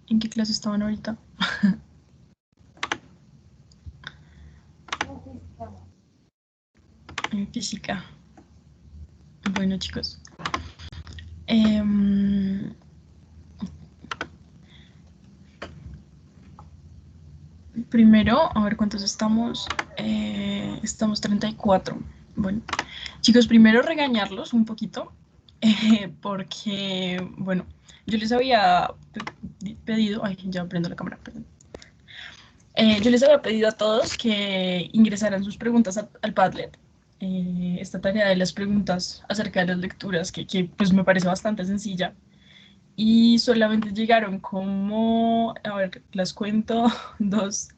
¿En qué clase estaban ahorita? En física. Bueno, chicos. Primero, a ver cuántos estamos. Estamos 34. Bueno, chicos, primero regañarlos un poquito. Porque, bueno, yo les había pedido. Ay, ya prendo la cámara, perdón. Yo les había pedido a todos que ingresaran sus preguntas al Padlet. Esta tarea de las preguntas acerca de las lecturas, que pues me parece bastante sencilla. Y solamente llegaron como, a ver, las cuento, 2,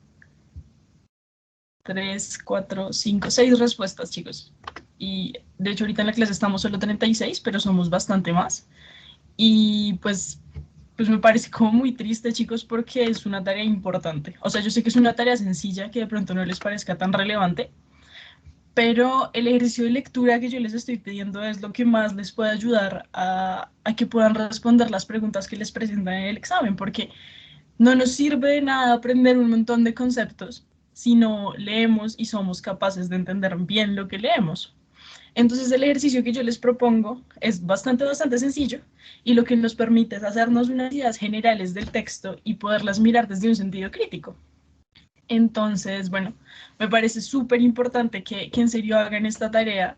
3, 4, 5, 6 respuestas, chicos. Y de hecho ahorita en la clase estamos solo 36, pero somos bastante más. Y pues me parece como muy triste, chicos, porque es una tarea importante. O sea, yo sé que es una tarea sencilla que de pronto no les parezca tan relevante, pero el ejercicio de lectura que yo les estoy pidiendo es lo que más les puede ayudar a que puedan responder las preguntas que les presentan en el examen, porque no nos sirve de nada aprender un montón de conceptos si no leemos y somos capaces de entender bien lo que leemos. Entonces el ejercicio que yo les propongo es bastante sencillo y lo que nos permite es hacernos unas ideas generales del texto y poderlas mirar desde un sentido crítico. Entonces, bueno, me parece súper importante que en serio hagan esta tarea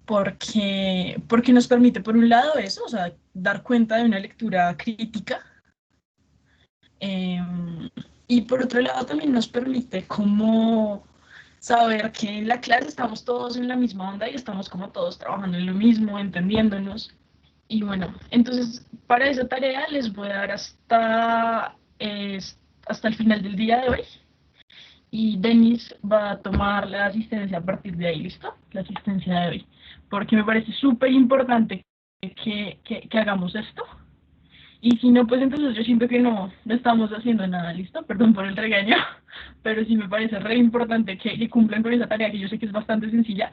porque nos permite, por un lado, eso, o sea, dar cuenta de una lectura crítica. Eh, y por otro lado también nos permite como saber que en la clase estamos todos en la misma onda y estamos como todos trabajando en lo mismo, entendiéndonos. Y bueno, entonces para esa tarea les voy a dar hasta el final del día de hoy. Y Denis va a tomar la asistencia a partir de ahí, ¿listo? La asistencia de hoy. Porque me parece súper importante que hagamos esto. Y si no, pues entonces yo siento que no estamos haciendo nada, ¿listo? Perdón por el regaño, pero sí me parece re importante que cumplan con esa tarea que yo sé que es bastante sencilla.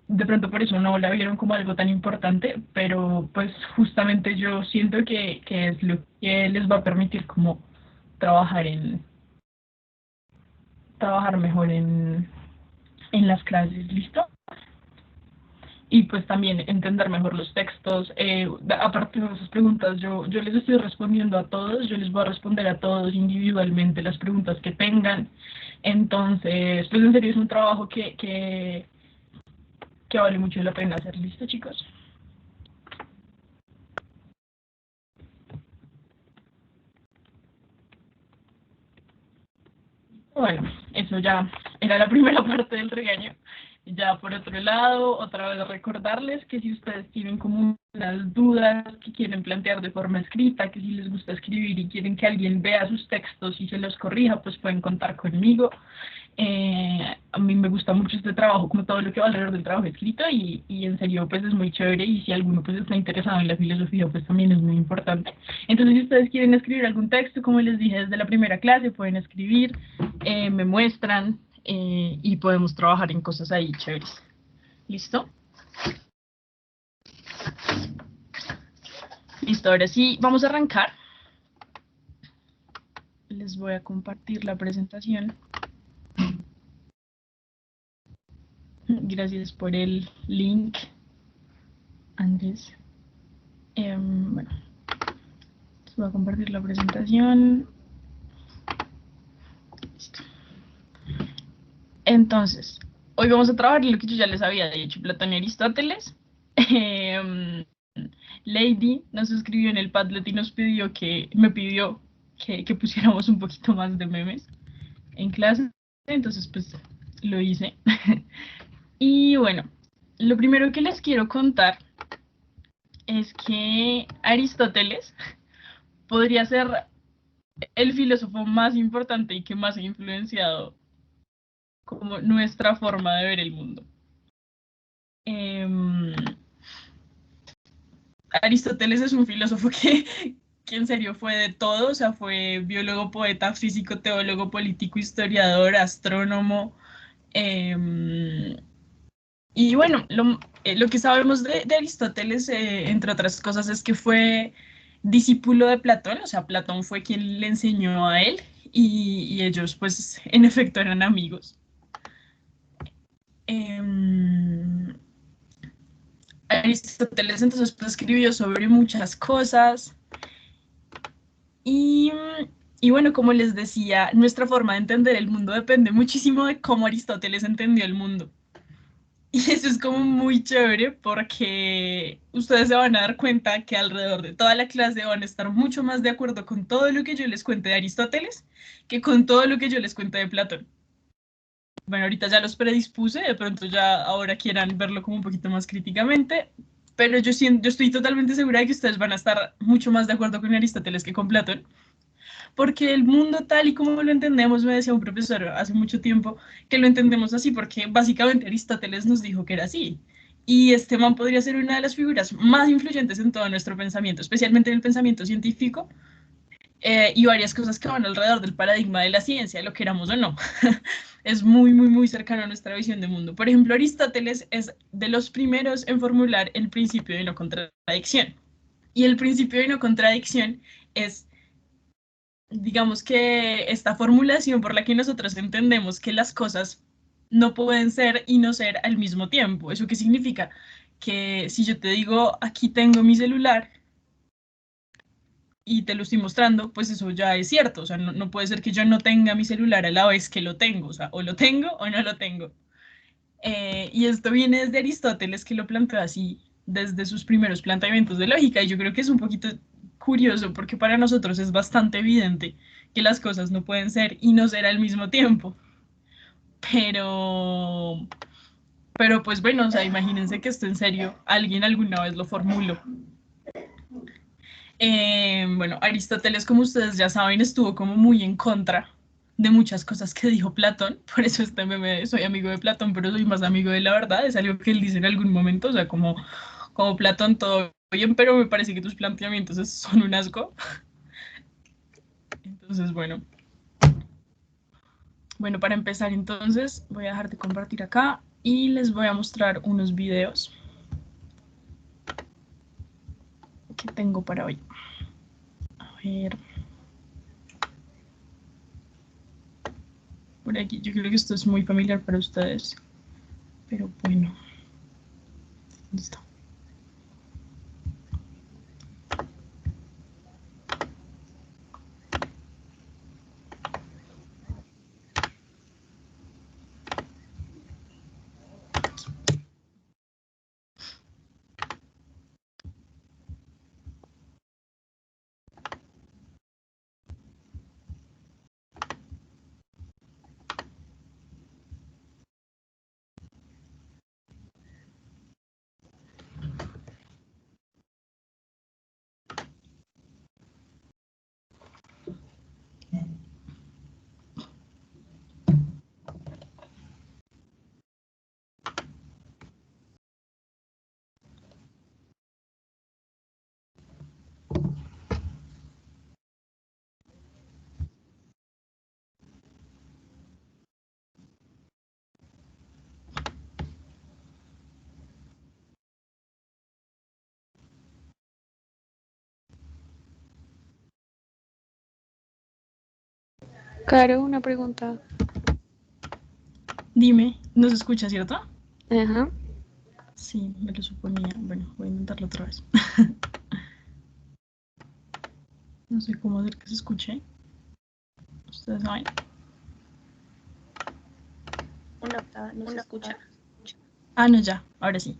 De pronto por eso no la vieron como algo tan importante, pero pues justamente yo siento que es lo que les va a permitir como trabajar trabajar mejor en las clases, ¿listo? Y pues también entender mejor los textos. Aparte de esas preguntas, yo les estoy respondiendo a todos, yo les voy a responder a todos individualmente las preguntas que tengan. Entonces, pues en serio es un trabajo que vale mucho la pena hacer. ¿Listo, chicos? Bueno, eso ya era la primera parte del regaño. Ya por otro lado, otra vez recordarles que si ustedes tienen como unas dudas que quieren plantear de forma escrita, que si les gusta escribir y quieren que alguien vea sus textos y se los corrija, pues pueden contar conmigo. A mí me gusta mucho este trabajo, como todo lo que va alrededor del trabajo escrito y en serio pues es muy chévere y si alguno pues está interesado en la filosofía pues también es muy importante. Entonces si ustedes quieren escribir algún texto, como les dije desde la primera clase, pueden escribir, me muestran y podemos trabajar en cosas ahí chéveres. ¿Listo? Listo, ahora sí, vamos a arrancar. Les voy a compartir la presentación. Gracias por el link, Andrés. Bueno, les voy a compartir la presentación. Listo. Entonces, hoy vamos a trabajar en lo que yo ya les había dicho, Platón y Aristóteles. Lady nos escribió en el Padlet y me pidió que pusiéramos un poquito más de memes en clase, entonces pues lo hice. Y bueno, lo primero que les quiero contar es que Aristóteles podría ser el filósofo más importante y que más ha influenciado como nuestra forma de ver el mundo. Eh, Aristóteles es un filósofo que en serio fue de todo, o sea, fue biólogo, poeta, físico, teólogo, político, historiador, astrónomo. Eh, y bueno, lo que sabemos de Aristóteles, entre otras cosas, es que fue discípulo de Platón, o sea, Platón fue quien le enseñó a él y ellos pues en efecto eran amigos. Eh, Aristóteles entonces pues, escribió sobre muchas cosas y, y bueno, como les decía, nuestra forma de entender el mundo depende muchísimo de cómo Aristóteles entendió el mundo. Y eso es como muy chévere porque ustedes se van a dar cuenta que alrededor de toda la clase van a estar mucho más de acuerdo con todo lo que yo les cuente de Aristóteles que con todo lo que yo les cuente de Platón. Bueno, ahorita ya los predispuse, de pronto ya ahora quieran verlo como un poquito más críticamente, pero yo estoy totalmente segura de que ustedes van a estar mucho más de acuerdo con Aristóteles que con Platón, porque el mundo tal y como lo entendemos, me decía un profesor hace mucho tiempo, que lo entendemos así, porque básicamente Aristóteles nos dijo que era así. Y este man podría ser una de las figuras más influyentes en todo nuestro pensamiento, especialmente en el pensamiento científico, y varias cosas que van alrededor del paradigma de la ciencia, lo queramos o no. Es muy, muy, muy cercano a nuestra visión del mundo. Por ejemplo, Aristóteles es de los primeros en formular el principio de no contradicción. Y el principio de no contradicción es, digamos que esta formulación por la que nosotros entendemos que las cosas no pueden ser y no ser al mismo tiempo. ¿Eso qué significa? Que si yo te digo, aquí tengo mi celular y te lo estoy mostrando, pues eso ya es cierto. O sea, no puede ser que yo no tenga mi celular a la vez que lo tengo. O sea, o lo tengo o no lo tengo. Y esto viene desde Aristóteles, que lo planteó así desde sus primeros planteamientos de lógica. Y yo creo que es un poquito curioso porque para nosotros es bastante evidente que las cosas no pueden ser y no ser al mismo tiempo. Pero, pero pues bueno, o sea, imagínense que esto en serio alguien alguna vez lo formuló. Bueno, Aristóteles, como ustedes ya saben, estuvo como muy en contra de muchas cosas que dijo Platón, por eso este meme, soy amigo de Platón, pero soy más amigo de la verdad, es algo que él dice en algún momento, o sea, como Platón todo bien, pero me parece que tus planteamientos son un asco. Entonces, bueno, para empezar entonces voy a dejar de compartir acá y les voy a mostrar unos videos que tengo para hoy. A ver, por aquí, yo creo que esto es muy familiar para ustedes, pero bueno, listo. Caro, una pregunta. Dime, ¿no se escucha, cierto? Ajá. Sí, me lo suponía. Bueno, voy a intentarlo otra vez. No sé cómo hacer que se escuche. Ustedes saben. Una octava, no se escucha. Ah, no, ya. Ahora sí.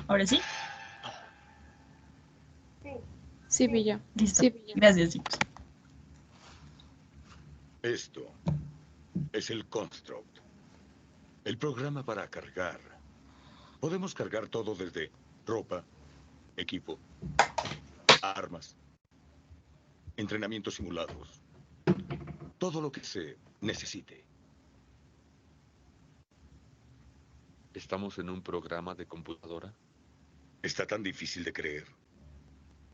Ahora sí. Sí, pilla. Listo. Gracias, chicos. Esto es el Construct, el programa para cargar. Podemos cargar todo desde ropa, equipo, armas, entrenamientos simulados, todo lo que se necesite. ¿Estamos en un programa de computadora? Está tan difícil de creer.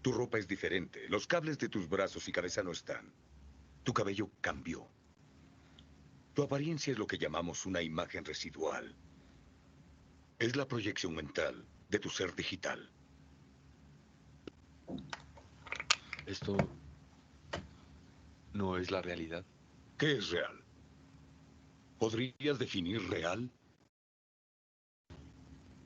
Tu ropa es diferente, los cables de tus brazos y cabeza no están. Tu cabello cambió. Tu apariencia es lo que llamamos una imagen residual. Es la proyección mental de tu ser digital. Esto no es la realidad. ¿Qué es real? ¿Podrías definir real?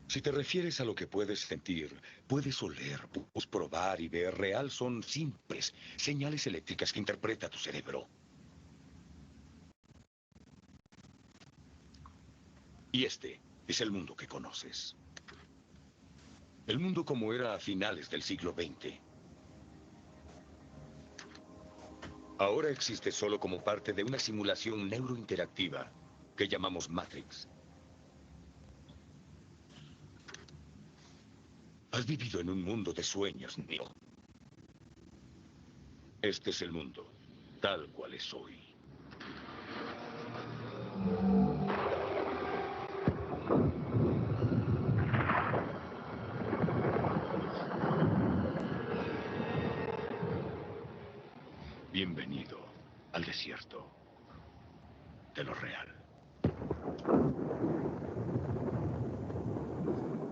Si te refieres a lo que puedes sentir, puedes oler, puedes probar y ver, real son simples señales eléctricas que interpreta tu cerebro. Y este es el mundo que conoces. El mundo como era a finales del siglo XX. Ahora existe solo como parte de una simulación neurointeractiva que llamamos Matrix. Has vivido en un mundo de sueños, Neo. Este es el mundo, tal cual es hoy. Bienvenido al desierto de lo real.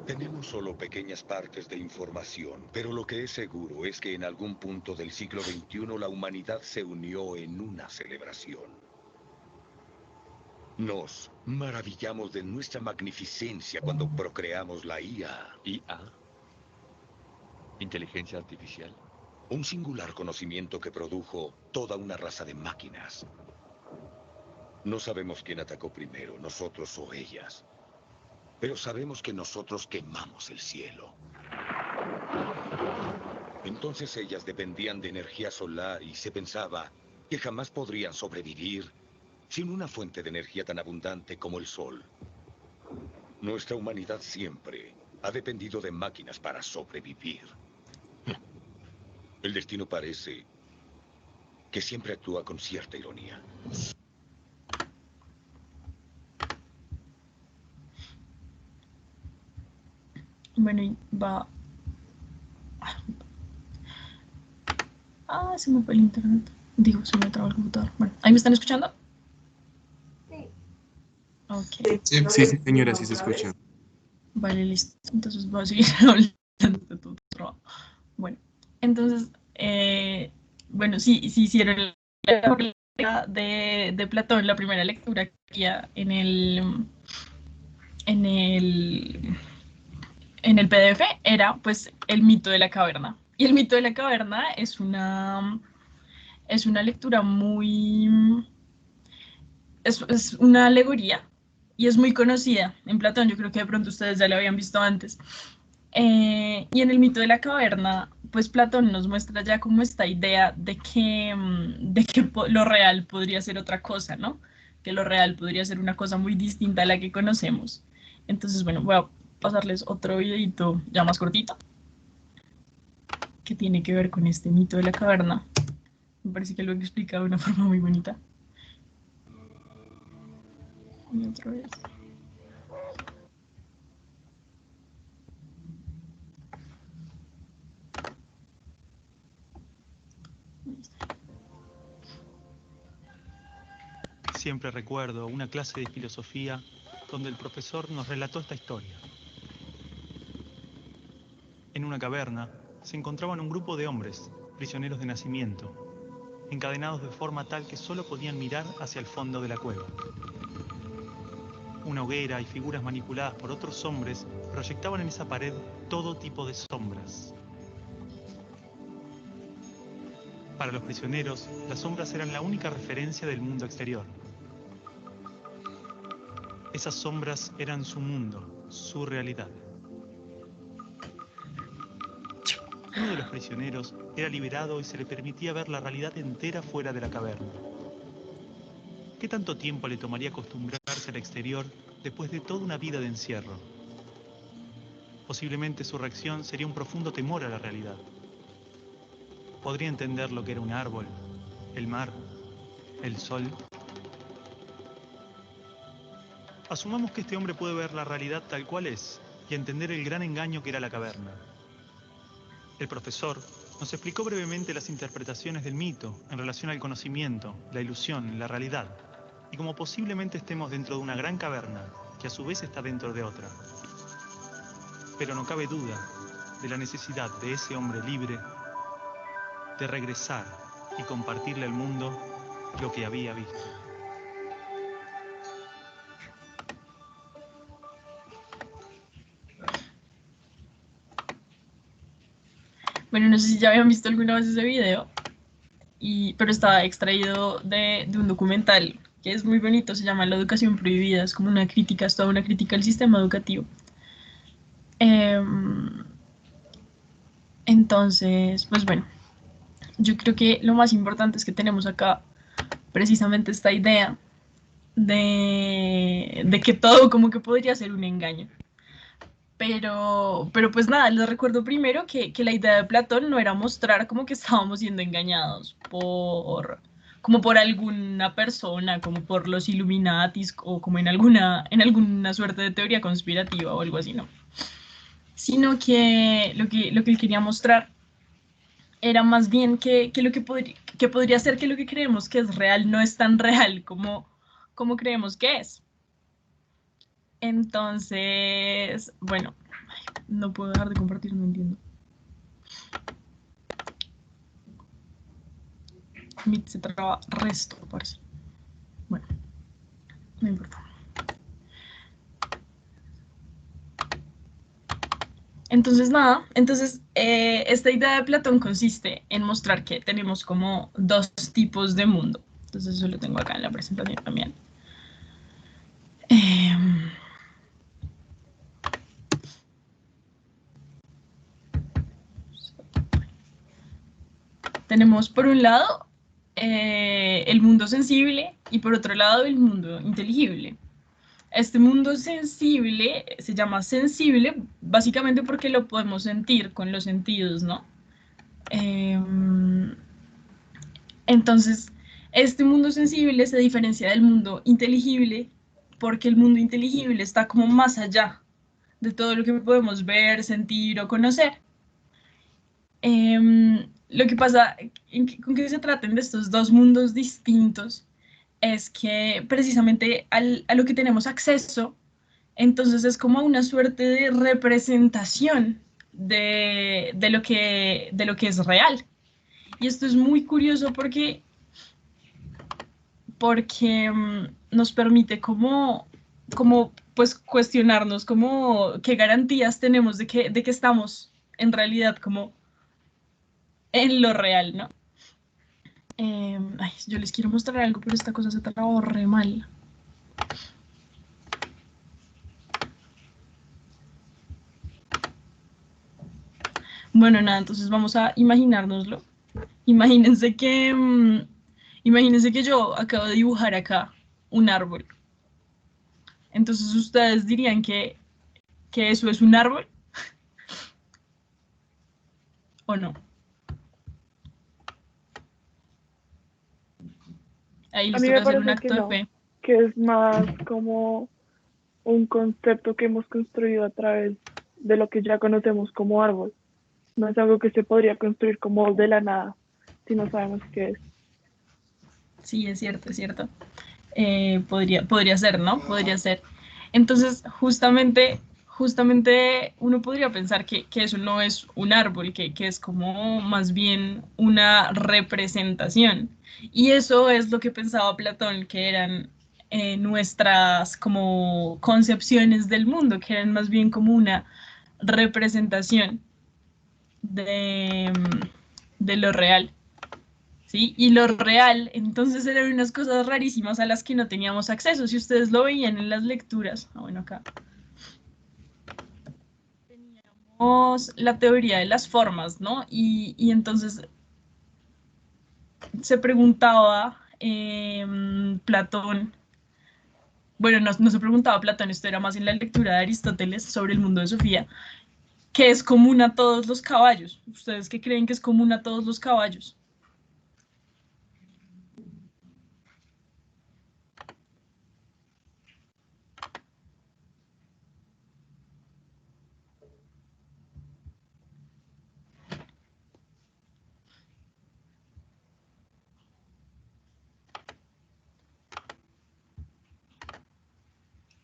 Tenemos solo pequeñas partes de información, pero lo que es seguro es que en algún punto del siglo XXI la humanidad se unió en una celebración. Nos maravillamos de nuestra magnificencia cuando procreamos la IA. IA, inteligencia artificial. Un singular conocimiento que produjo toda una raza de máquinas. No sabemos quién atacó primero, nosotros o ellas. Pero sabemos que nosotros quemamos el cielo. Entonces ellas dependían de energía solar y se pensaba que jamás podrían sobrevivir sin una fuente de energía tan abundante como el sol. Nuestra humanidad siempre ha dependido de máquinas para sobrevivir. El destino parece que siempre actúa con cierta ironía. Bueno, y va... Se me fue el internet. Digo, se me trabó el computador. Bueno, ¿ahí me están escuchando? Sí. Ok. Sí, señora, sí se escucha. Vale, listo. Entonces voy a seguir hablando de tu trabajo. Bueno, entonces, bueno, sí hicieron la lectura de Platón, la primera lectura que había en el, en el PDF, era pues el mito de la caverna. Y el mito de la caverna es una lectura muy... es una alegoría y es muy conocida en Platón. Yo creo que de pronto ustedes ya la habían visto antes. Y en el mito de la caverna, pues Platón nos muestra ya como esta idea de que lo real podría ser otra cosa, ¿no? Que lo real podría ser una cosa muy distinta a la que conocemos. Entonces, bueno, voy a pasarles otro videito ya más cortito, que tiene que ver con este mito de la caverna. Me parece que lo explica de una forma muy bonita. Y otra vez. Siempre recuerdo una clase de filosofía donde el profesor nos relató esta historia. En una caverna se encontraban un grupo de hombres, prisioneros de nacimiento, encadenados de forma tal que solo podían mirar hacia el fondo de la cueva. Una hoguera y figuras manipuladas por otros hombres proyectaban en esa pared todo tipo de sombras. Para los prisioneros, las sombras eran la única referencia del mundo exterior. Esas sombras eran su mundo, su realidad. Uno de los prisioneros era liberado y se le permitía ver la realidad entera fuera de la caverna. ¿Qué tanto tiempo le tomaría acostumbrarse al exterior después de toda una vida de encierro? Posiblemente su reacción sería un profundo temor a la realidad. Podría entender lo que era un árbol, el mar, el sol. Asumamos que este hombre puede ver la realidad tal cual es y entender el gran engaño que era la caverna. El profesor nos explicó brevemente las interpretaciones del mito en relación al conocimiento, la ilusión, la realidad, y cómo posiblemente estemos dentro de una gran caverna que a su vez está dentro de otra. Pero no cabe duda de la necesidad de ese hombre libre de regresar y compartirle al mundo lo que había visto. Bueno, no sé si ya habían visto alguna vez ese video, pero está extraído de un documental que es muy bonito, se llama La educación prohibida, es como una crítica, es toda una crítica al sistema educativo. Entonces, pues bueno, yo creo que lo más importante es que tenemos acá precisamente esta idea de que todo como que podría ser un engaño. Pero pues nada, les recuerdo primero que la idea de Platón no era mostrar como que estábamos siendo engañados como por alguna persona, como por los Illuminatis o como en alguna suerte de teoría conspirativa o algo así, ¿no? Sino que lo que él quería mostrar era más bien que lo que podría ser que lo que creemos que es real no es tan real como creemos que es. Entonces, bueno, no puedo dejar de compartir, no entiendo. Meet se traba resto, parece. Bueno, no importa. Entonces, nada, esta idea de Platón consiste en mostrar que tenemos como dos tipos de mundo. Entonces, eso lo tengo acá en la presentación también. Tenemos por un lado el mundo sensible y por otro lado el mundo inteligible. Este mundo sensible se llama sensible básicamente porque lo podemos sentir con los sentidos, ¿no? Entonces, este mundo sensible se diferencia del mundo inteligible porque el mundo inteligible está como más allá de todo lo que podemos ver, sentir o conocer. Lo que pasa con que se traten de estos dos mundos distintos es que precisamente a lo que tenemos acceso, entonces es como una suerte de representación de lo que es real. Y esto es muy curioso porque nos permite como pues cuestionarnos como qué garantías tenemos de que estamos en realidad como en lo real, ¿no? Ay, yo les quiero mostrar algo, pero esta cosa se trabó re mal. Bueno, nada, entonces vamos a imaginárnoslo. Imagínense que, imagínense que yo acabo de dibujar acá un árbol. Entonces ustedes dirían que eso es un árbol o no. Ahí A les mí toca me hacer un parece que acto de no, fe. que es más como un concepto que hemos construido a través de lo que ya conocemos como árbol. No es algo que se podría construir como de la nada, si no sabemos qué es. Sí, es cierto, es cierto. Podría ser, ¿no? Podría ser. Entonces, justamente uno podría pensar que eso no es un árbol, que es como más bien una representación. Y eso es lo que pensaba Platón, que eran nuestras como concepciones del mundo, que eran más bien como una representación de, de lo real. ¿Sí? Y lo real, entonces eran unas cosas rarísimas a las que no teníamos acceso. Si ustedes lo veían en las lecturas, bueno, acá teníamos la teoría de las formas, ¿no? Y entonces se preguntaba Platón, bueno, no se preguntaba Platón, esto era más en la lectura de Aristóteles sobre el mundo de Sofía, que es común a todos los caballos. ¿Ustedes qué creen que es común a todos los caballos?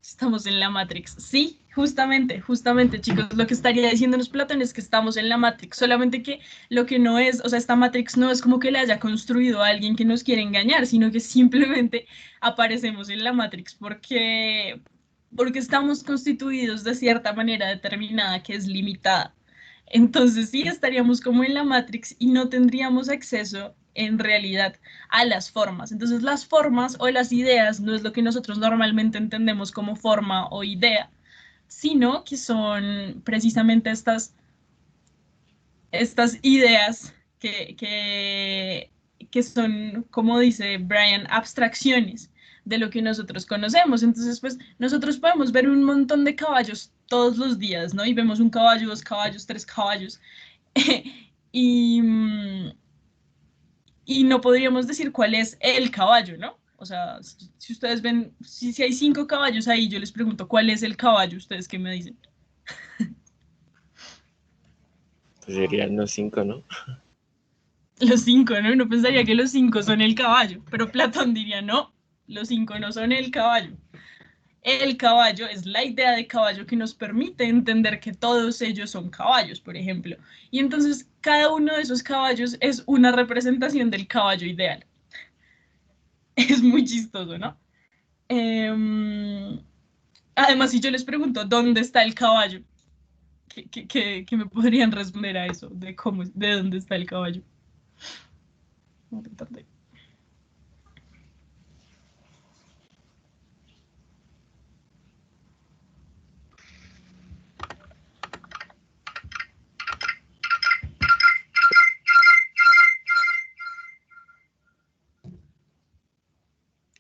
Estamos en la Matrix. Sí, justamente, chicos, lo que estaría diciéndonos Platón es que estamos en la Matrix, solamente que lo que no es, o sea, esta Matrix no es como que la haya construido alguien que nos quiere engañar, sino que simplemente aparecemos en la Matrix porque estamos constituidos de cierta manera determinada que es limitada. Entonces sí estaríamos como en la Matrix y no tendríamos acceso en realidad a las formas. Entonces las formas o las ideas no es lo que nosotros normalmente entendemos como forma o idea, sino que son precisamente estas ideas que son, como dice Brian, abstracciones de lo que nosotros conocemos. Entonces, pues, nosotros podemos ver un montón de caballos todos los días, ¿no? Y vemos un caballo, 2 caballos, 3 caballos. y, y no podríamos decir cuál es el caballo, ¿no? O sea, si ustedes ven, si hay 5 caballos ahí, yo les pregunto, ¿cuál es el caballo? ¿Ustedes qué me dicen? Pues serían los 5, ¿no? Los 5, ¿no? Uno pensaría que los 5 son el caballo, pero Platón diría, no, los 5 no son el caballo. El caballo es la idea de caballo que nos permite entender que todos ellos son caballos, por ejemplo. Y entonces cada uno de esos caballos es una representación del caballo ideal. Es muy chistoso, ¿no? Además, si yo les pregunto, ¿dónde está el caballo? ¿Qué me podrían responder a eso? ¿De dónde está el caballo? Voy a tratar de...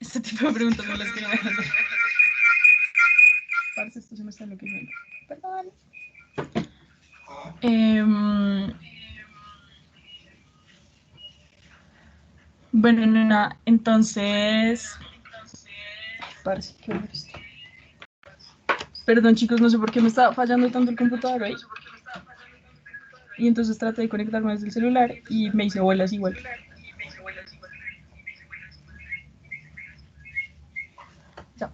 Este tipo de preguntas son las que no me dejan. Parce, esto se me está enloqueciendo. Perdón. Bueno, nena, entonces... Parce, qué horror esto. Perdón, chicos, no sé por qué me estaba fallando tanto el computador ahí. Y entonces traté de conectarme desde el celular y me hice bolas igual. Ya.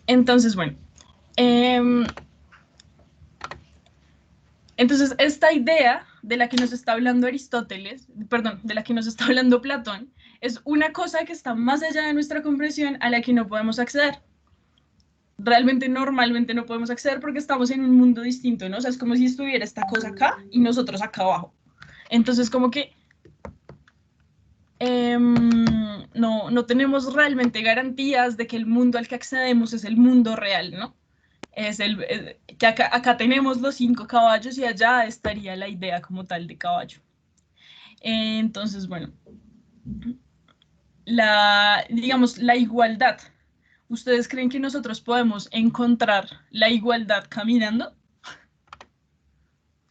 Entonces, bueno. Entonces, esta idea de la que nos está hablando Aristóteles, perdón, de la que nos está hablando Platón, es una cosa que está más allá de nuestra comprensión a la que no podemos acceder. Realmente, normalmente no podemos acceder porque estamos en un mundo distinto, ¿no? O sea, es como si estuviera esta cosa acá y nosotros acá abajo. Entonces, como que no tenemos realmente garantías de que el mundo al que accedemos es el mundo real, ¿no? Que acá tenemos los 5 caballos y allá estaría la idea como tal de caballo. Entonces, bueno, digamos, la igualdad. ¿Ustedes creen que nosotros podemos encontrar la igualdad caminando?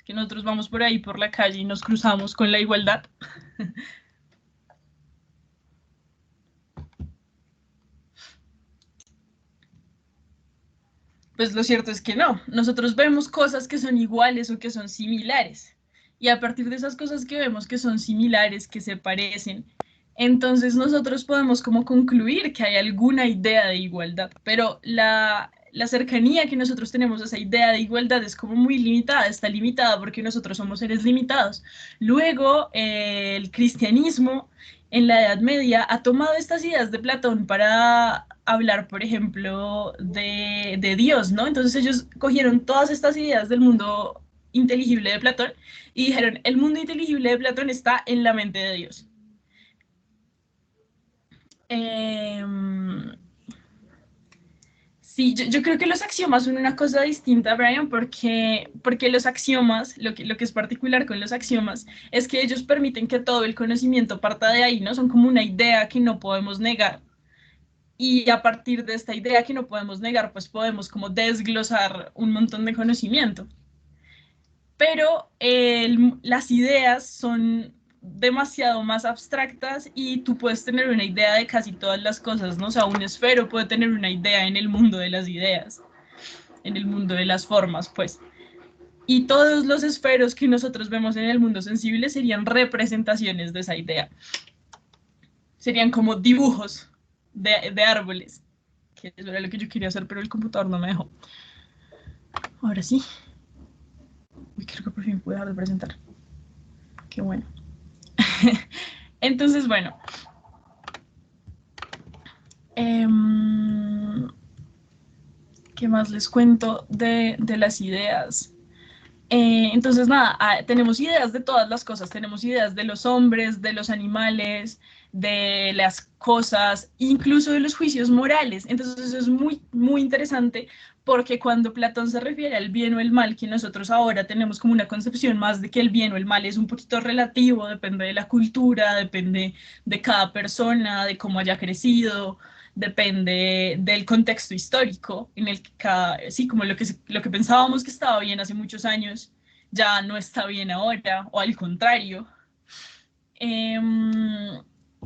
Que nosotros vamos por ahí por la calle y nos cruzamos con la igualdad. Pues lo cierto es que no. Nosotros vemos cosas que son iguales o que son similares. Y a partir de esas cosas que vemos que son similares, que se parecen, entonces nosotros podemos como concluir que hay alguna idea de igualdad. Pero la cercanía que nosotros tenemos a esa idea de igualdad es como muy limitada, está limitada porque nosotros somos seres limitados. Luego, el cristianismo en la Edad Media ha tomado estas ideas de Platón para hablar, por ejemplo, de Dios, ¿no? Entonces ellos cogieron todas estas ideas del mundo inteligible de Platón y dijeron, el mundo inteligible de Platón está en la mente de Dios. Sí, yo creo que los axiomas son una cosa distinta, Brian, porque los axiomas, lo que es particular con los axiomas, es que ellos permiten que todo el conocimiento parta de ahí, ¿no? Son como una idea que no podemos negar. Y a partir de esta idea que no podemos negar, pues podemos como desglosar un montón de conocimiento. Pero las ideas son demasiado más abstractas y tú puedes tener una idea de casi todas las cosas, ¿no? O sea, un esfero puede tener una idea en el mundo de las ideas, en el mundo de las formas, pues. Y todos los esferos que nosotros vemos en el mundo sensible serían representaciones de esa idea. Serían como dibujos de árboles. que eso era lo que yo quería hacer, pero el computador no me dejó. Ahora sí. Uy, creo que por fin pude dejar de presentar. Qué bueno. Entonces, bueno. ¿Qué más les cuento de las ideas? Entonces, nada, tenemos ideas de todas las cosas. Tenemos ideas de los hombres, de los animales, de las cosas, incluso de los juicios morales. Entonces, eso es muy, muy interesante porque cuando Platón se refiere al bien o el mal, que nosotros ahora tenemos como una concepción más de que el bien o el mal es un poquito relativo, depende de la cultura, depende de cada persona, de cómo haya crecido, depende del contexto histórico en el que sí, como lo que pensábamos que estaba bien hace muchos años, ya no está bien ahora, o al contrario.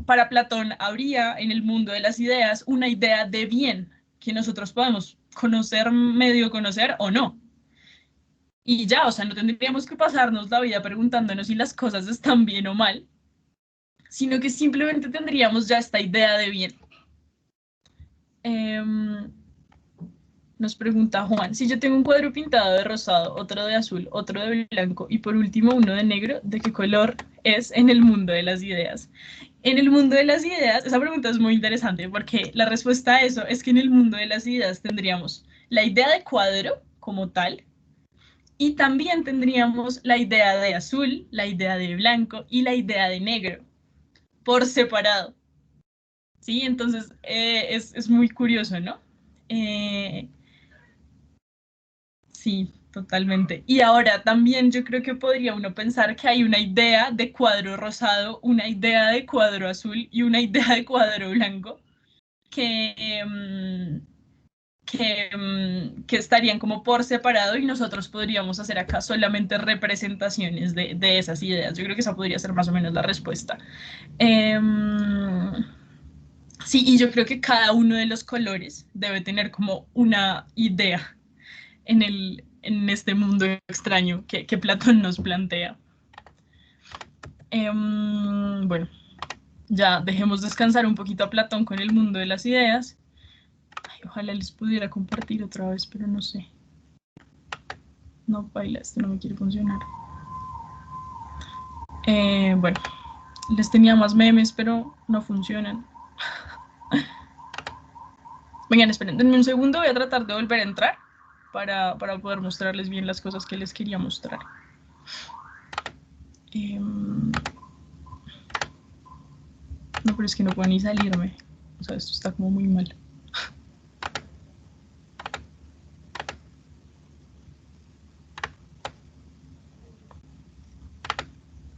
Para Platón habría en el mundo de las ideas una idea de bien que nosotros podemos conocer, medio conocer o no. Y ya, o sea, no tendríamos que pasarnos la vida preguntándonos si las cosas están bien o mal, sino que simplemente tendríamos ya esta idea de bien. Nos pregunta Juan, si yo tengo un cuadro pintado de rosado, otro de azul, otro de blanco y por último uno de negro, ¿de qué color es en el mundo de las ideas? En el mundo de las ideas, esa pregunta es muy interesante porque la respuesta a eso es que en el mundo de las ideas tendríamos la idea de cuadro como tal y también tendríamos la idea de azul, la idea de blanco y la idea de negro por separado. ¿Sí? Entonces es muy curioso, ¿no? Sí, totalmente. Y ahora también yo creo que podría uno pensar que hay una idea de cuadro rosado, una idea de cuadro azul y una idea de cuadro blanco que, que estarían como por separado y nosotros podríamos hacer acá solamente representaciones de esas ideas. Yo creo que esa podría ser más o menos la respuesta. Sí, y yo creo que cada uno de los colores debe tener como una idea en este mundo extraño que Platón nos plantea. Bueno, ya dejemos descansar un poquito a Platón con el mundo de las ideas. Ay, ojalá les pudiera compartir otra vez, pero no sé. No, baila, esto no me quiere funcionar. Bueno, les tenía más memes, pero no funcionan. Vengan, esperen, denme un segundo, voy a tratar de volver a entrar para poder mostrarles bien las cosas que les quería mostrar. No, pero es que no puedo ni salirme. O sea, esto está como muy mal.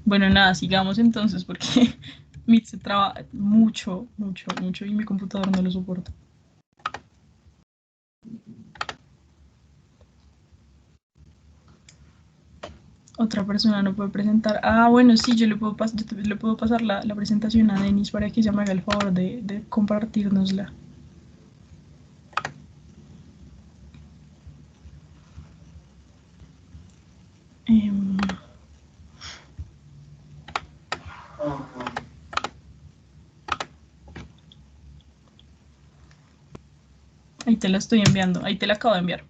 Bueno, nada, sigamos entonces porque Meet se traba mucho, mucho, mucho y mi computador no lo soporta. Otra persona no puede presentar. Ah, bueno, sí, yo le puedo pasar la presentación a Denis para que ella me haga el favor de compartirnosla. Ahí te la estoy enviando, ahí te la acabo de enviar.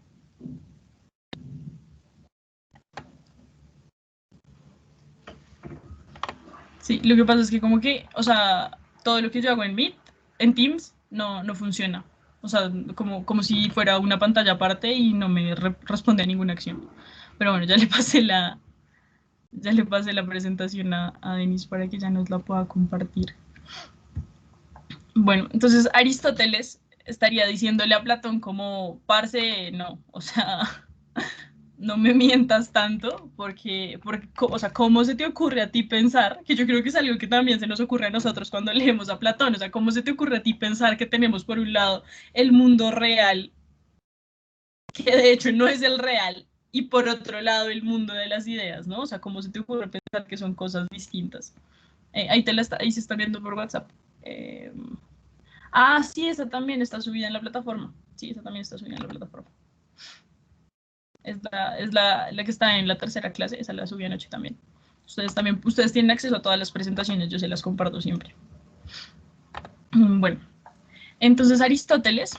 Sí, lo que pasa es que como que, o sea, todo lo que yo hago en Meet, en Teams, no funciona. O sea, como si fuera una pantalla aparte y no me responde a ninguna acción. Pero bueno, ya le pasé la presentación a Denis para que ya nos la pueda compartir. Bueno, entonces Aristóteles estaría diciéndole a Platón como, parce, no, o sea, no me mientas tanto, porque, o sea, ¿cómo se te ocurre a ti pensar? Que yo creo que es algo que también se nos ocurre a nosotros cuando leemos a Platón, o sea, ¿cómo se te ocurre a ti pensar que tenemos por un lado el mundo real, que de hecho no es el real, y por otro lado el mundo de las ideas, ¿no? O sea, ¿cómo se te ocurre pensar que son cosas distintas? Ahí se está viendo por WhatsApp. Sí, esa también está subida en la plataforma. Sí, esa también está subida en la plataforma. Es la que está en la tercera clase, esa la subí anoche también. Ustedes tienen acceso a todas las presentaciones, yo se las comparto siempre. Bueno, entonces Aristóteles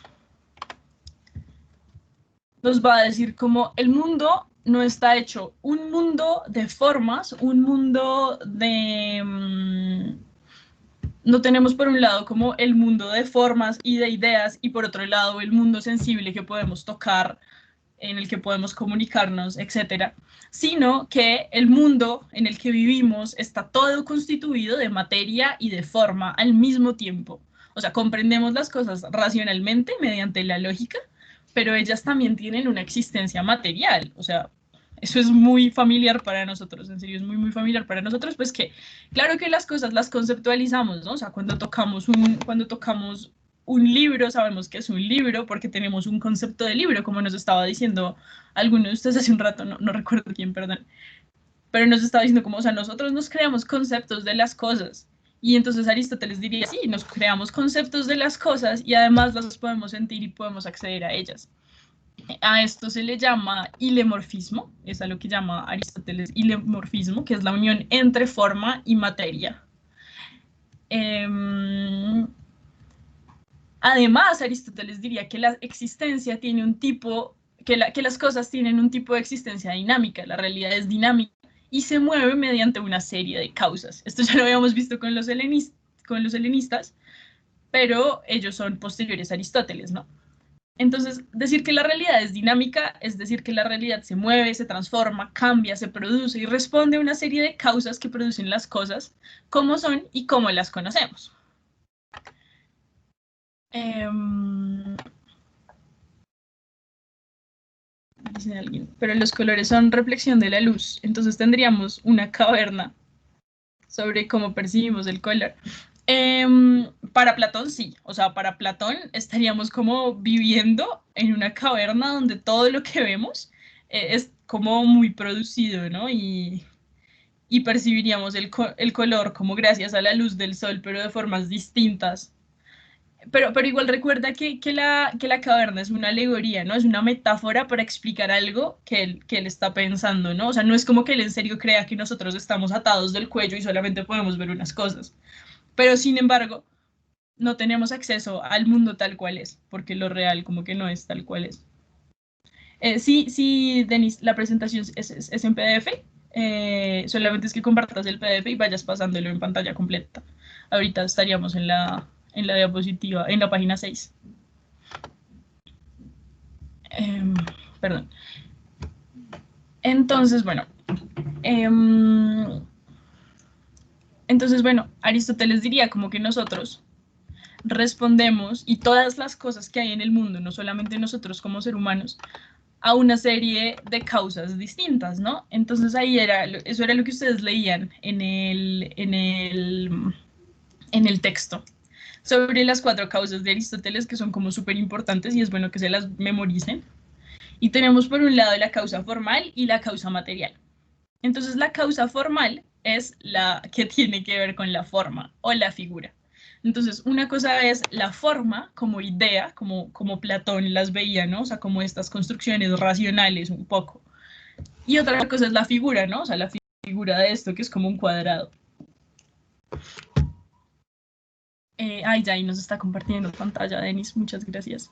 nos va a decir como el mundo no está hecho un mundo de formas, un mundo de... no tenemos por un lado como el mundo de formas y de ideas y por otro lado el mundo sensible que podemos tocar, en el que podemos comunicarnos, etcétera, sino que el mundo en el que vivimos está todo constituido de materia y de forma al mismo tiempo. O sea, comprendemos las cosas racionalmente mediante la lógica, pero ellas también tienen una existencia material. O sea, eso es muy familiar para nosotros, en serio, es muy, muy familiar para nosotros, pues que, claro que las cosas las conceptualizamos, ¿no? O sea, cuando tocamos un libro, sabemos que es un libro porque tenemos un concepto de libro, como nos estaba diciendo alguno de ustedes hace un rato, no recuerdo quién, perdón, pero nos estaba diciendo como, o sea, nosotros nos creamos conceptos de las cosas, y entonces Aristóteles diría, sí, nos creamos conceptos de las cosas y además las podemos sentir y podemos acceder a ellas. A esto se le llama hilemorfismo, es a lo que llama Aristóteles hilemorfismo, que es la unión entre forma y materia. Además, Aristóteles diría que la existencia tiene un tipo, que las cosas tienen un tipo de existencia dinámica, la realidad es dinámica y se mueve mediante una serie de causas. Esto ya lo habíamos visto con los helenistas, pero ellos son posteriores a Aristóteles, ¿no? Entonces, decir que la realidad es dinámica es decir que la realidad se mueve, se transforma, cambia, se produce y responde a una serie de causas que producen las cosas, como son y cómo las conocemos. Dice alguien, pero los colores son reflexión de la luz, entonces tendríamos una caverna sobre cómo percibimos el color. Para Platón sí, o sea, para Platón estaríamos como viviendo en una caverna donde todo lo que vemos es como muy producido, ¿no? Y percibiríamos el color como gracias a la luz del sol, pero de formas distintas. Pero igual recuerda que la caverna es una alegoría, ¿no? Es una metáfora para explicar algo que él está pensando, ¿no? O sea, no es como que él en serio crea que nosotros estamos atados del cuello y solamente podemos ver unas cosas. Pero sin embargo, no tenemos acceso al mundo tal cual es, porque lo real como que no es tal cual es. Sí, Denis, la presentación es en PDF. Solamente es que compartas el PDF y vayas pasándolo en pantalla completa. Ahorita estaríamos en la diapositiva, en la página 6. Perdón. Entonces, bueno. Aristóteles diría como que nosotros respondemos, y todas las cosas que hay en el mundo, no solamente nosotros como seres humanos, a una serie de causas distintas, ¿no? Entonces ahí eso era lo que ustedes leían en el texto, sobre las 4 causas de Aristóteles, que son como súper importantes y es bueno que se las memoricen. Y tenemos por un lado la causa formal y la causa material. Entonces la causa formal es la que tiene que ver con la forma o la figura. Entonces, una cosa es la forma como idea, como Platón las veía, ¿no? O sea, como estas construcciones racionales un poco. Y otra cosa es la figura, ¿no? O sea, la figura de esto que es como un cuadrado. Ya ahí nos está compartiendo pantalla, Denis, muchas gracias.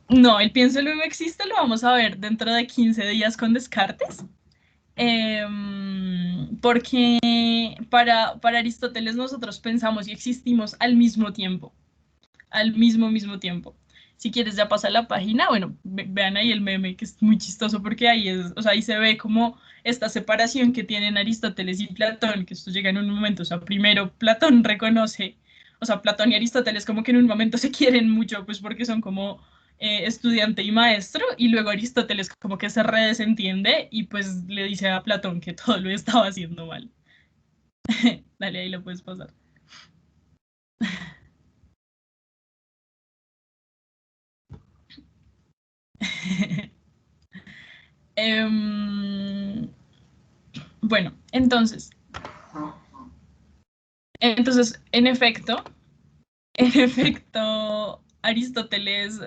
No, el pienso luego existe, lo vamos a ver dentro de 15 días con Descartes. Porque para Aristóteles nosotros pensamos y existimos al mismo tiempo, al mismo tiempo. Si quieres ya pasa la página, bueno, vean ahí el meme que es muy chistoso porque ahí o sea, ahí se ve como esta separación que tienen Aristóteles y Platón, que esto llega en un momento, o sea, primero Platón reconoce, o sea, Platón y Aristóteles como que en un momento se quieren mucho, pues porque son como estudiante y maestro, y luego Aristóteles como que se redesentiende y pues le dice a Platón que todo lo estaba haciendo mal. Dale, ahí lo puedes pasar. Bueno, entonces, en efecto, Aristóteles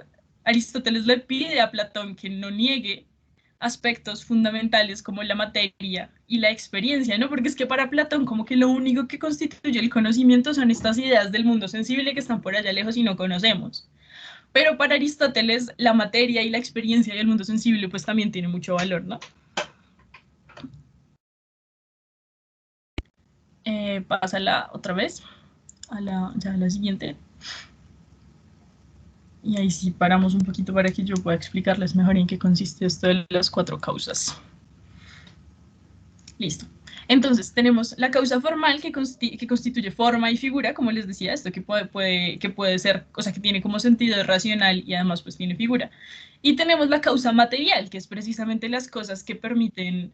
le pide a Platón que no niegue aspectos fundamentales como la materia y la experiencia, ¿no? Porque es que para Platón como que lo único que constituye el conocimiento son estas ideas del mundo sensible que están por allá lejos y no conocemos. Pero para Aristóteles la materia y la experiencia y el mundo sensible pues también tiene mucho valor, ¿no? Pásala otra vez ya a la siguiente. Y ahí sí paramos un poquito para que yo pueda explicarles mejor en qué consiste esto de las 4 causas. Listo. Entonces, tenemos la causa formal que constituye forma y figura, como les decía, esto que puede ser, o sea, que tiene como sentido racional y además pues tiene figura. Y tenemos la causa material, que es precisamente las cosas que permiten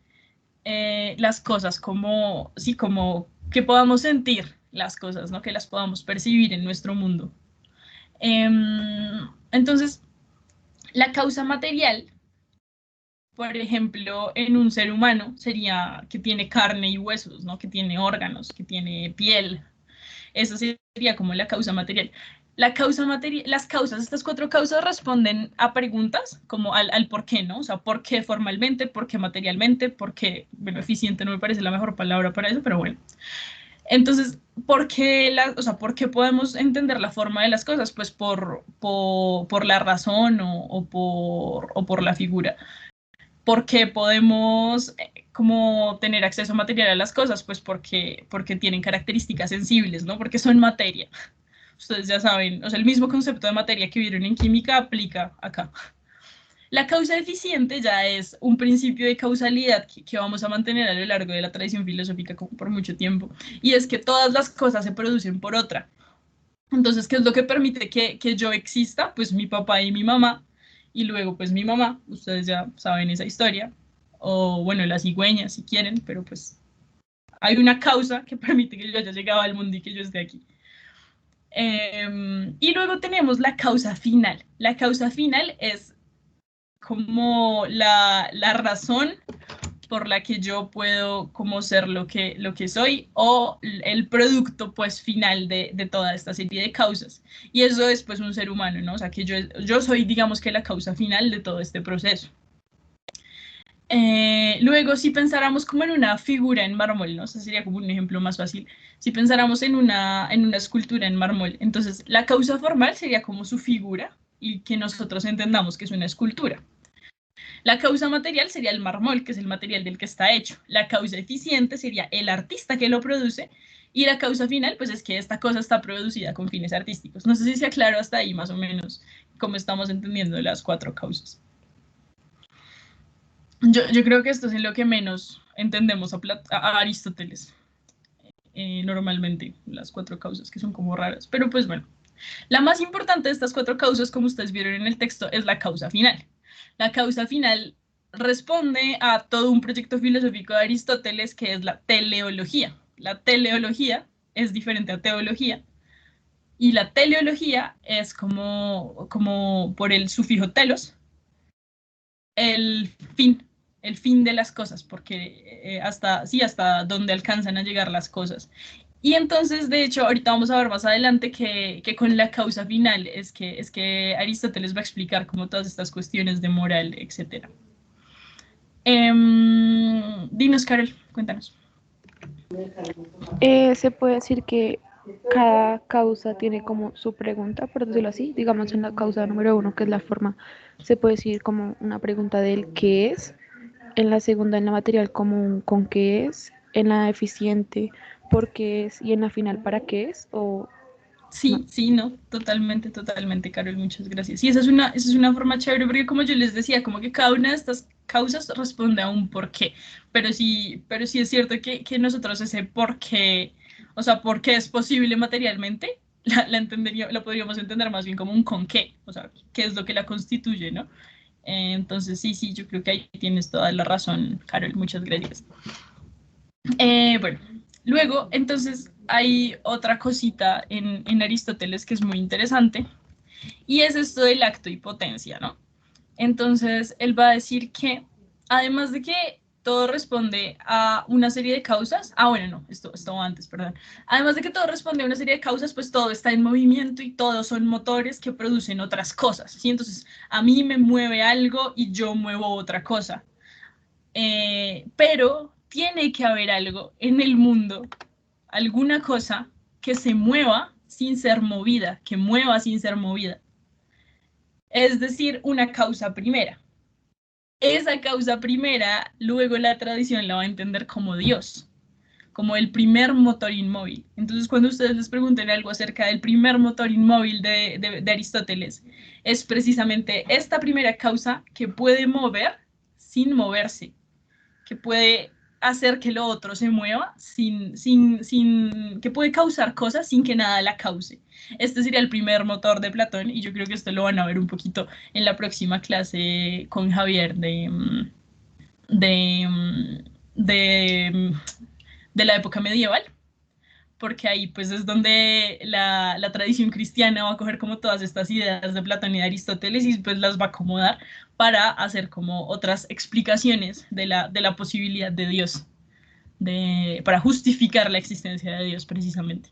las cosas como, sí, como que podamos sentir las cosas, ¿no? Que las podamos percibir en nuestro mundo. Entonces, la causa material, por ejemplo, en un ser humano sería que tiene carne y huesos, ¿no? Que tiene órganos, que tiene piel. Eso sería como la causa material. Las causas, estas 4 causas responden a preguntas como al por qué, ¿no? O sea, ¿por qué formalmente? ¿Por qué materialmente? ¿Por qué? Bueno, eficiente no me parece la mejor palabra para eso, pero bueno. Entonces, ¿por qué podemos entender la forma de las cosas? Pues por la razón o por la figura. ¿Por qué podemos como tener acceso material a las cosas? Pues porque tienen características sensibles, ¿no? Porque son materia. Ustedes ya saben, o sea, el mismo concepto de materia que vieron en química aplica acá. La causa eficiente ya es un principio de causalidad que vamos a mantener a lo largo de la tradición filosófica por mucho tiempo, y es que todas las cosas se producen por otra. Entonces, ¿qué es lo que permite que yo exista? Pues mi papá y mi mamá, y luego pues mi mamá, ustedes ya saben esa historia, o bueno, la cigüeña si quieren, pero pues hay una causa que permite que yo haya llegado al mundo y que yo esté aquí. Y luego tenemos la causa final. La causa final es como la razón por la que yo puedo como ser lo que soy, o el producto pues final de toda esta serie de causas. Y eso es pues un ser humano, ¿no? O sea, que yo soy, digamos que la causa final de todo este proceso. Luego, si pensáramos como en una figura en mármol, ¿no? O sea, sería como un ejemplo más fácil. Si pensáramos en una escultura en mármol, entonces la causa formal sería como su figura y que nosotros entendamos que es una escultura. La causa material sería el mármol, que es el material del que está hecho. La causa eficiente sería el artista que lo produce. Y la causa final, pues es que esta cosa está producida con fines artísticos. No sé si se aclaró hasta ahí más o menos cómo estamos entendiendo las 4 causas. Yo creo que esto es en lo que menos entendemos a Aristóteles. Normalmente, las 4 causas que son como raras. Pero pues bueno, la más importante de estas 4 causas, como ustedes vieron en el texto, es la causa final. La causa final responde a todo un proyecto filosófico de Aristóteles que es la teleología. La teleología es diferente a teología, y la teleología es como por el sufijo telos, el fin de las cosas, porque hasta dónde alcanzan a llegar las cosas. Y entonces, de hecho, ahorita vamos a ver más adelante que con la causa final es que Aristóteles va a explicar como todas estas cuestiones de moral, etc. Dinos, Carol, cuéntanos. Se puede decir que cada causa tiene como su pregunta, por decirlo así. Digamos, en la causa número 1, que es la forma, se puede decir como una pregunta del qué es. En la segunda, en la material, como un con qué es. En la eficiente, por qué es. Y en la final, para qué es. O Sí, no. sí, no, totalmente, Carol, muchas gracias. Y esa es una forma chévere, porque como yo les decía, como que cada una de estas causas responde a un porqué, pero sí es cierto que nosotros ese porqué, o sea, por qué es posible materialmente, la podríamos entender más bien como un con qué, o sea, qué es lo que la constituye, ¿no? Entonces, sí, yo creo que ahí tienes toda la razón, Carol, muchas gracias. Bueno, luego, entonces, hay otra cosita en Aristóteles que es muy interesante, y es esto del acto y potencia, ¿no? Entonces, él va a decir que, además de que todo responde a una serie de causas, esto antes, perdón. Además de que todo responde a una serie de causas, pues todo está en movimiento y todos son motores que producen otras cosas, ¿sí? Entonces, a mí me mueve algo y yo muevo otra cosa. Pero tiene que haber algo en el mundo, alguna cosa que se mueva sin ser movida, que mueva sin ser movida. es decir, una causa primera. Esa causa primera, luego la tradición la va a entender como Dios, como el primer motor inmóvil. Entonces, cuando ustedes les pregunten algo acerca del primer motor inmóvil de Aristóteles, es precisamente esta primera causa que puede mover sin moverse, que puede hacer que lo otro se mueva que puede causar cosas sin que nada la cause. Este sería el primer motor de Platón y yo creo que esto lo van a ver un poquito en la próxima clase con Javier de, de, de la época medieval, porque ahí pues es donde la tradición cristiana va a coger como todas estas ideas de Platón y de Aristóteles y pues las va a acomodar para hacer como otras explicaciones de la posibilidad de Dios, para justificar la existencia de Dios precisamente.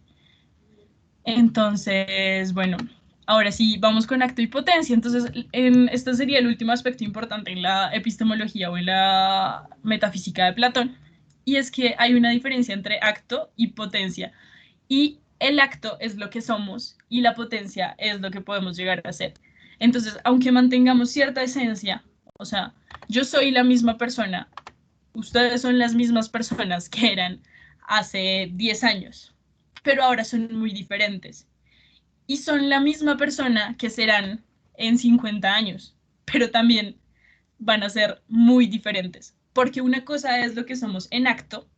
Entonces, bueno, ahora sí, vamos con acto y potencia. Entonces, este sería el último aspecto importante en la epistemología o en la metafísica de Platón, y es que hay una diferencia entre acto y potencia. Y el acto es lo que somos y la potencia es lo que podemos llegar a ser. Entonces, aunque mantengamos cierta esencia, o sea, yo soy la misma persona, ustedes son las mismas personas que eran hace 10 años, pero ahora son muy diferentes. Y son la misma persona que serán en 50 años, pero también van a ser muy diferentes, porque una cosa es lo que somos en acto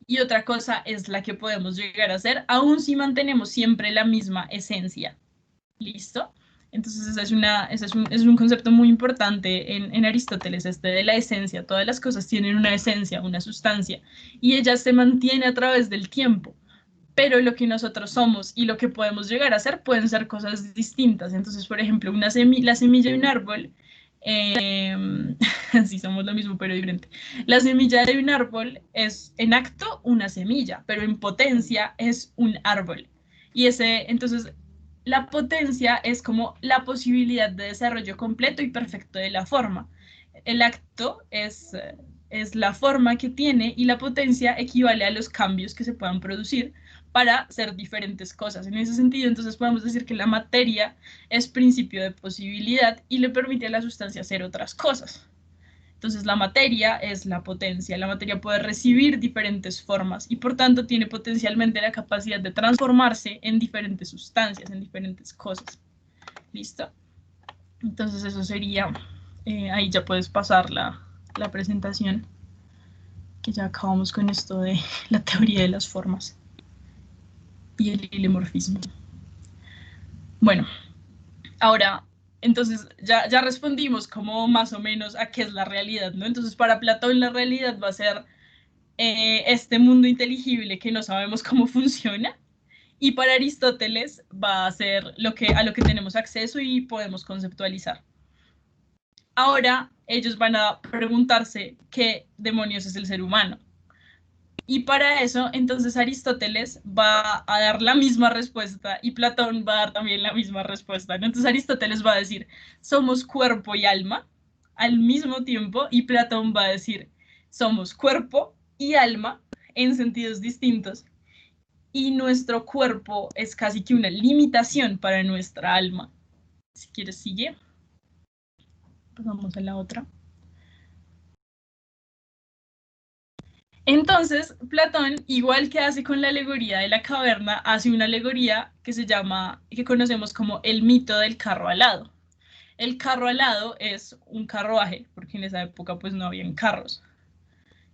y otra cosa es la que podemos llegar a ser, aun si mantenemos siempre la misma esencia. ¿Listo? Entonces, es un concepto muy importante en Aristóteles, este de la esencia. Todas las cosas tienen una esencia, una sustancia, y ella se mantiene a través del tiempo. Pero lo que nosotros somos y lo que podemos llegar a ser pueden ser cosas distintas. Entonces, por ejemplo, la semilla de un árbol, sí somos lo mismo, pero diferente. La semilla de un árbol es en acto una semilla, pero en potencia es un árbol. Y entonces, la potencia es como la posibilidad de desarrollo completo y perfecto de la forma. El acto es la forma que tiene y la potencia equivale a los cambios que se puedan producir para ser diferentes cosas. En ese sentido, entonces podemos decir que la materia es principio de posibilidad y le permite a la sustancia hacer otras cosas. Entonces la materia es la potencia, la materia puede recibir diferentes formas y por tanto tiene potencialmente la capacidad de transformarse en diferentes sustancias, en diferentes cosas. ¿Listo? Entonces eso sería, ahí ya puedes pasar la presentación, que ya acabamos con esto de la teoría de las formas y el hilemorfismo. Bueno, ahora, entonces ya respondimos como más o menos a qué es la realidad, ¿no? Entonces para Platón la realidad va a ser este mundo inteligible que no sabemos cómo funciona, y para Aristóteles va a ser a lo que tenemos acceso y podemos conceptualizar. Ahora ellos van a preguntarse qué demonios es el ser humano. Y para eso, entonces Aristóteles va a dar la misma respuesta y Platón va a dar también la misma respuesta. Entonces Aristóteles va a decir, somos cuerpo y alma al mismo tiempo, y Platón va a decir, somos cuerpo y alma en sentidos distintos. Y nuestro cuerpo es casi que una limitación para nuestra alma. Si quieres, sigue. Pasamos a la otra. Entonces, Platón, igual que hace con la alegoría de la caverna, hace una alegoría que conocemos como el mito del carro alado. El carro alado es un carruaje, porque en esa época pues no habían carros,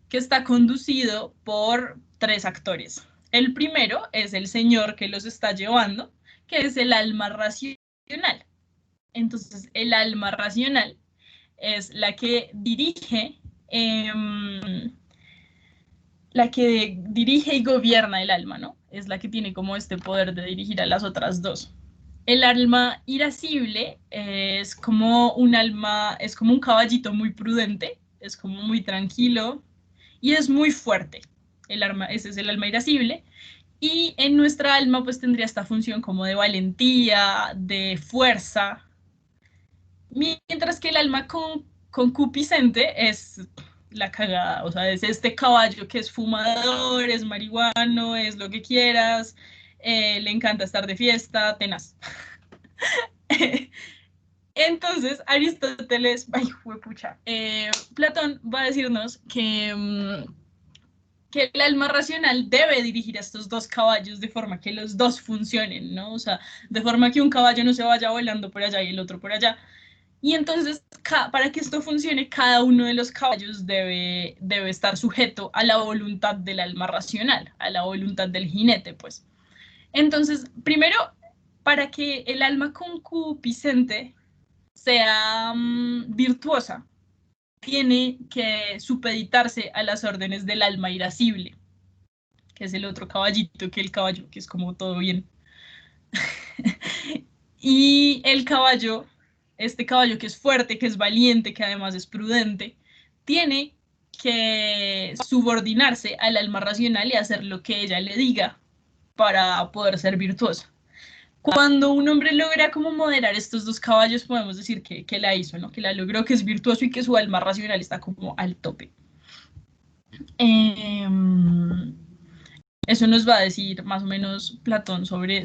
que está conducido por 3 actores. El primero es el señor que los está llevando, que es el alma racional. Entonces, el alma racional es la que dirige y gobierna el alma, ¿no? Es la que tiene como este poder de dirigir a las otras dos. El alma irascible es como es como un caballito muy prudente, es como muy tranquilo y es muy fuerte. Ese es el alma irascible. Y en nuestra alma pues tendría esta función como de valentía, de fuerza, mientras que el alma concupiscente es la cagada, o sea, es este caballo que es fumador, es marihuano, es lo que quieras, le encanta estar de fiesta, tenaz. Entonces, Aristóteles, ay, juepucha, Platón va a decirnos que el alma racional debe dirigir a estos dos caballos de forma que los dos funcionen, ¿no? O sea, de forma que un caballo no se vaya volando por allá y el otro por allá. Y entonces, para que esto funcione, cada uno de los caballos debe estar sujeto a la voluntad del alma racional, a la voluntad del jinete, pues. Entonces, primero, para que el alma concupiscente sea virtuosa, tiene que supeditarse a las órdenes del alma irascible, que es el otro caballito que el caballo, que es como todo bien. Y el caballo, este caballo que es fuerte, que es valiente, que además es prudente, tiene que subordinarse al alma racional y hacer lo que ella le diga para poder ser virtuosa. Cuando un hombre logra como moderar estos dos caballos, podemos decir que la hizo, ¿no? Que la logró, que es virtuoso y que su alma racional está como al tope. Eso nos va a decir más o menos Platón sobre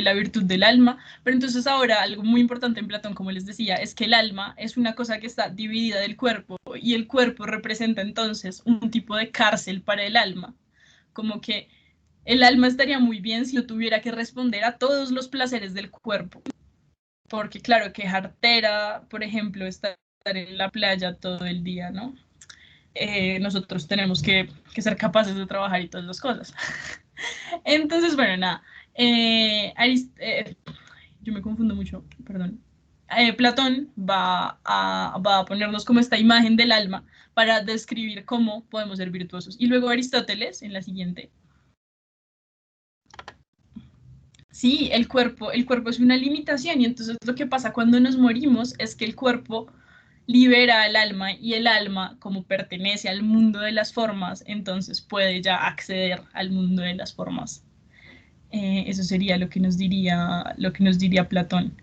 la virtud del alma. Pero entonces ahora algo muy importante en Platón, como les decía, es que el alma es una cosa que está dividida del cuerpo y el cuerpo representa entonces un tipo de cárcel para el alma. Como que el alma estaría muy bien si no tuviera que responder a todos los placeres del cuerpo. Porque claro, que jartera, por ejemplo, estar en la playa todo el día, ¿no? Nosotros tenemos que ser capaces de trabajar y todas las cosas. Entonces, bueno, nada. Yo me confundo mucho, perdón. Platón va a ponernos como esta imagen del alma para describir cómo podemos ser virtuosos. Y luego Aristóteles, en la siguiente. Sí, el cuerpo es una limitación y entonces lo que pasa cuando nos morimos es que el cuerpo libera al alma y el alma, como pertenece al mundo de las formas, entonces puede ya acceder al mundo de las formas. Eso sería lo que nos diría Platón.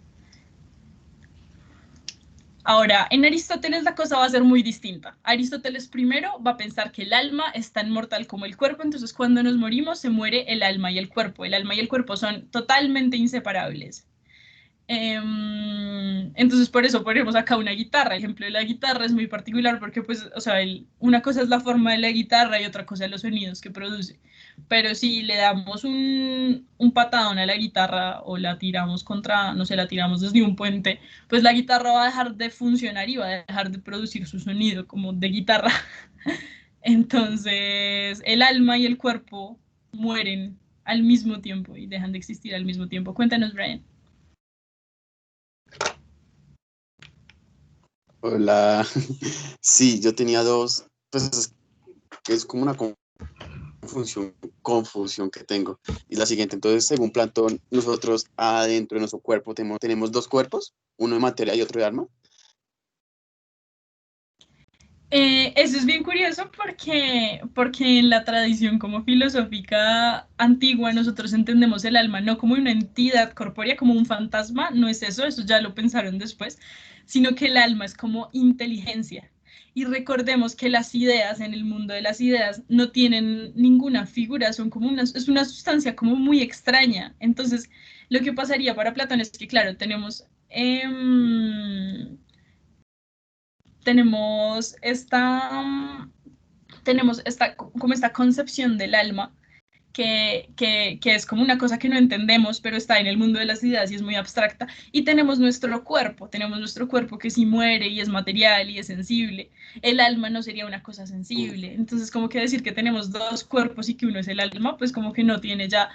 Ahora, en Aristóteles la cosa va a ser muy distinta. Aristóteles primero va a pensar que el alma es tan mortal como el cuerpo, entonces cuando nos morimos se muere el alma y el cuerpo. El alma y el cuerpo son totalmente inseparables. Entonces por eso ponemos acá una guitarra. El ejemplo de la guitarra es muy particular porque pues, o sea, una cosa es la forma de la guitarra y otra cosa los sonidos que produce. Pero si le damos un patadón a la guitarra o la tiramos contra, no sé, la tiramos desde un puente, pues la guitarra va a dejar de funcionar y va a dejar de producir su sonido como de guitarra. Entonces el alma y el cuerpo mueren al mismo tiempo y dejan de existir al mismo tiempo. Cuéntanos, Brian. Hola. Sí, yo tenía dos, pues que es como una confusión que tengo. Y la siguiente, entonces, según Platón, nosotros adentro de nuestro cuerpo tenemos dos cuerpos, uno de materia y otro de alma. Eso es bien curioso porque en la tradición como filosófica antigua nosotros entendemos el alma no como una entidad corpórea, como un fantasma, no es eso, eso ya lo pensaron después, sino que el alma es como inteligencia. Y recordemos que las ideas en el mundo de las ideas no tienen ninguna figura, son como es una sustancia como muy extraña. Entonces, lo que pasaría para Platón es que, claro, tenemos como esta concepción del alma que es como una cosa que no entendemos, pero está en el mundo de las ideas y es muy abstracta. Y tenemos nuestro cuerpo que sí muere y es material y es sensible. El alma no sería una cosa sensible. Entonces, como que decir que tenemos dos cuerpos y que uno es el alma, pues como que no tendría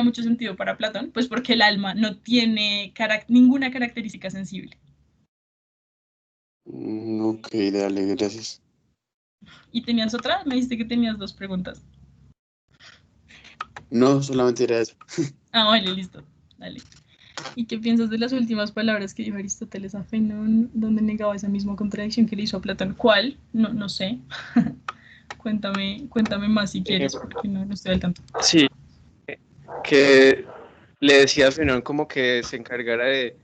mucho sentido para Platón, pues porque el alma no tiene ninguna característica sensible. Ok, dale, gracias. ¿Y tenías otra? Me dijiste que tenías dos preguntas. No, solamente era eso. Vale, listo. Dale. ¿Y qué piensas de las últimas palabras que dijo Aristóteles a Fenón, donde negaba esa misma contradicción que le hizo a Platón? ¿Cuál? No sé. Cuéntame más si quieres, porque no estoy al tanto. Sí, que le decía a Fenón como que se encargara de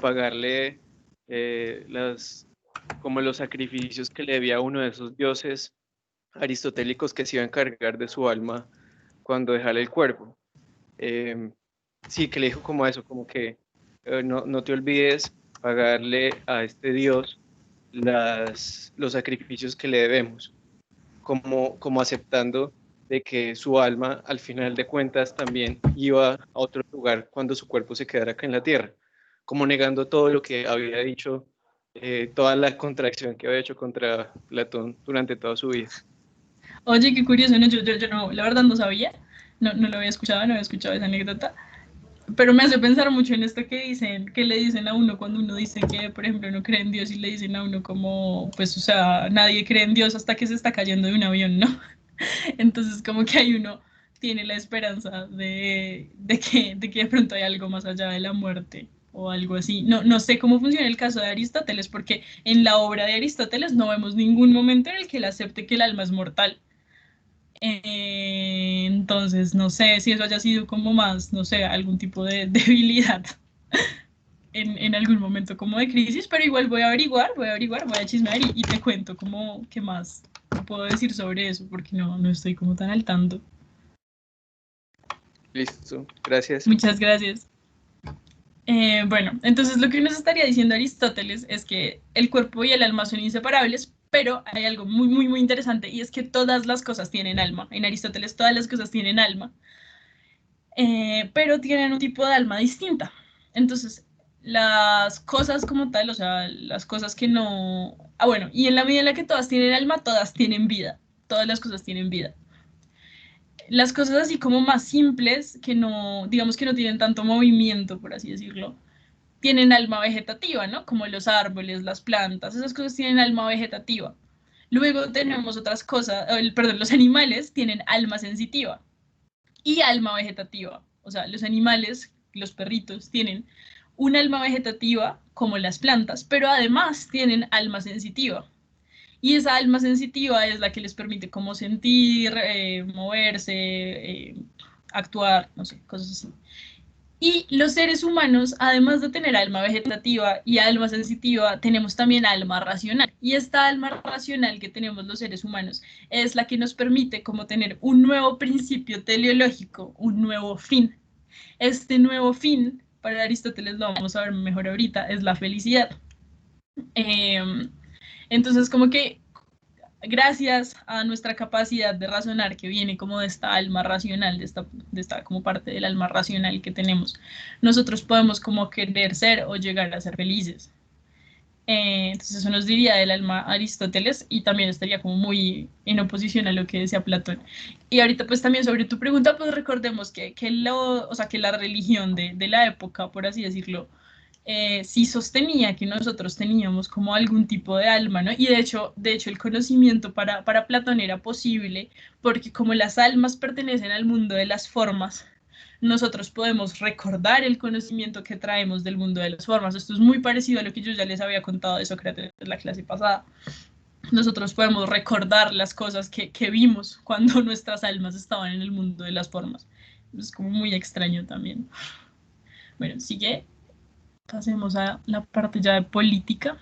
pagarle como los sacrificios que le debía a uno de esos dioses aristotélicos que se iba a encargar de su alma cuando dejara el cuerpo. Sí, que le dijo como eso, como que no te olvides pagarle a este Dios los sacrificios que le debemos, como aceptando de que su alma al final de cuentas también iba a otro lugar cuando su cuerpo se quedara acá en la tierra, como negando todo lo que había dicho, toda la contracción que había hecho contra Platón durante toda su vida. Oye, qué curioso, ¿no? Yo no, la verdad no sabía, no lo había escuchado, no había escuchado esa anécdota, pero me hace pensar mucho en esto que dicen, que le dicen a uno cuando uno dice que, por ejemplo, no cree en Dios y le dicen a uno como, pues, o sea, nadie cree en Dios hasta que se está cayendo de un avión, ¿no? Entonces, como que hay uno tiene la esperanza de que de pronto hay algo más allá de la muerte o algo así. No sé cómo funciona el caso de Aristóteles, porque en la obra de Aristóteles no vemos ningún momento en el que él acepte que el alma es mortal. Entonces, no sé si eso haya sido como más, no sé, algún tipo de debilidad en algún momento como de crisis, pero igual voy a averiguar, voy a chismear y te cuento como qué más puedo decir sobre eso, porque no estoy como tan al tanto. Listo, gracias. Muchas gracias. Bueno, entonces lo que nos estaría diciendo Aristóteles es que el cuerpo y el alma son inseparables, pero hay algo muy interesante y es que todas las cosas tienen alma. En Aristóteles todas las cosas tienen alma, pero tienen un tipo de alma distinta. Entonces, las cosas como tal, o sea, las cosas que no... Ah, bueno, y en la medida en la que todas tienen alma, todas tienen vida. Todas las cosas tienen vida. Las cosas así como más simples, que no, digamos que no tienen tanto movimiento, por así decirlo, tienen alma vegetativa, ¿no? Como los árboles, las plantas, esas cosas tienen alma vegetativa. Luego tenemos otras cosas, perdón, los animales tienen alma sensitiva y alma vegetativa. O sea, los animales, los perritos, tienen un alma vegetativa como las plantas, pero además tienen alma sensitiva. Y esa alma sensitiva es la que les permite como sentir, moverse, actuar, no sé, cosas así. Y los seres humanos, además de tener alma vegetativa y alma sensitiva, tenemos también alma racional. Y esta alma racional que tenemos los seres humanos es la que nos permite como tener un nuevo principio teleológico, un nuevo fin. Este nuevo fin, para Aristóteles lo vamos a ver mejor ahorita, es la felicidad. Entonces, como que gracias a nuestra capacidad de razonar que viene como de esta alma racional, de esta como parte del alma racional que tenemos, nosotros podemos como querer ser o llegar a ser felices. Entonces eso nos diría del alma Aristóteles y también estaría como muy en oposición a lo que decía Platón. Y ahorita pues también sobre tu pregunta, pues recordemos que la religión de la época, por así decirlo, sí sostenía que nosotros teníamos como algún tipo de alma, ¿no? Y de hecho el conocimiento para Platón era posible porque como las almas pertenecen al mundo de las formas, nosotros podemos recordar el conocimiento que traemos del mundo de las formas. Esto es muy parecido a lo que yo ya les había contado de Sócrates en la clase pasada. Nosotros podemos recordar las cosas que vimos cuando nuestras almas estaban en el mundo de las formas. Es como muy extraño también. Bueno, sigue. Pasemos a la parte ya de política.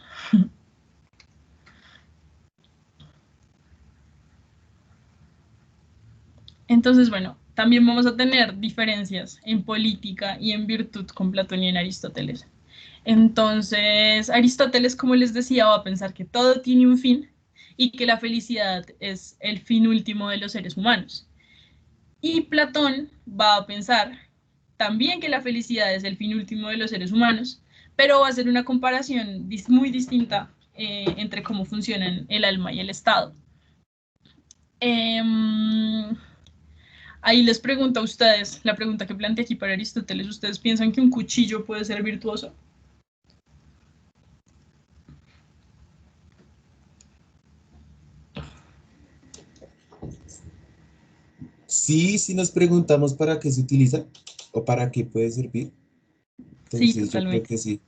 Entonces, bueno, también vamos a tener diferencias en política y en virtud con Platón y en Aristóteles. Entonces, Aristóteles, como les decía, va a pensar que todo tiene un fin y que la felicidad es el fin último de los seres humanos. Y Platón va a pensar también que la felicidad es el fin último de los seres humanos, pero va a hacer una comparación muy distinta entre cómo funcionan el alma y el Estado. Ahí les pregunto a ustedes, la pregunta que planteé aquí para Aristóteles, ¿ustedes piensan que un cuchillo puede ser virtuoso? Sí, sí nos preguntamos para qué se utiliza o para qué puede servir. Sí, Entonces yo creo totalmente. que sí.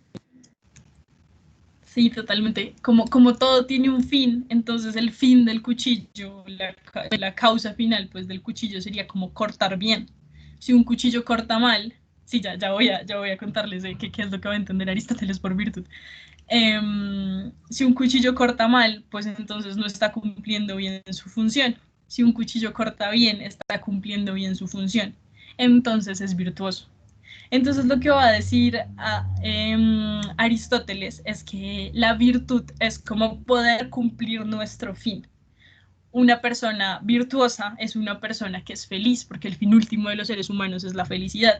Sí, totalmente. Como todo tiene un fin, entonces el fin del cuchillo, la causa final pues del cuchillo sería como cortar bien. Si un cuchillo corta mal, sí, ya voy a contarles qué es lo que va a entender Aristóteles por virtud. Si un cuchillo corta mal, pues entonces no está cumpliendo bien su función. Si un cuchillo corta bien, está cumpliendo bien su función. Entonces es virtuoso. Entonces lo que va a decir Aristóteles es que la virtud es como poder cumplir nuestro fin. Una persona virtuosa es una persona que es feliz, porque el fin último de los seres humanos es la felicidad.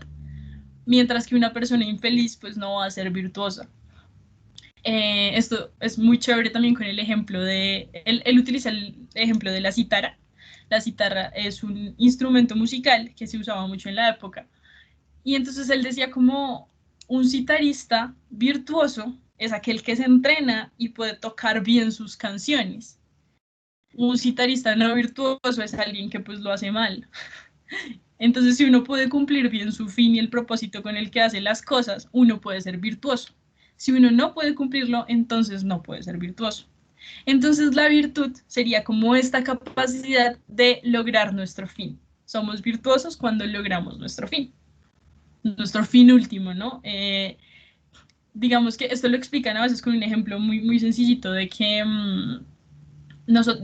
Mientras que una persona infeliz pues no va a ser virtuosa. Esto es muy chévere también con el ejemplo de, él utiliza el ejemplo de la cítara. La cítara es un instrumento musical que se usaba mucho en la época. Y entonces él decía como un citarista virtuoso es aquel que se entrena y puede tocar bien sus canciones. Un citarista no virtuoso es alguien que pues lo hace mal. Entonces, si uno puede cumplir bien su fin y el propósito con el que hace las cosas, uno puede ser virtuoso. Si uno no puede cumplirlo, entonces no puede ser virtuoso. Entonces, la virtud sería como esta capacidad de lograr nuestro fin. Somos virtuosos cuando logramos nuestro fin último, ¿no? Digamos que esto lo explican a veces con un ejemplo muy, muy sencillito de que no sé,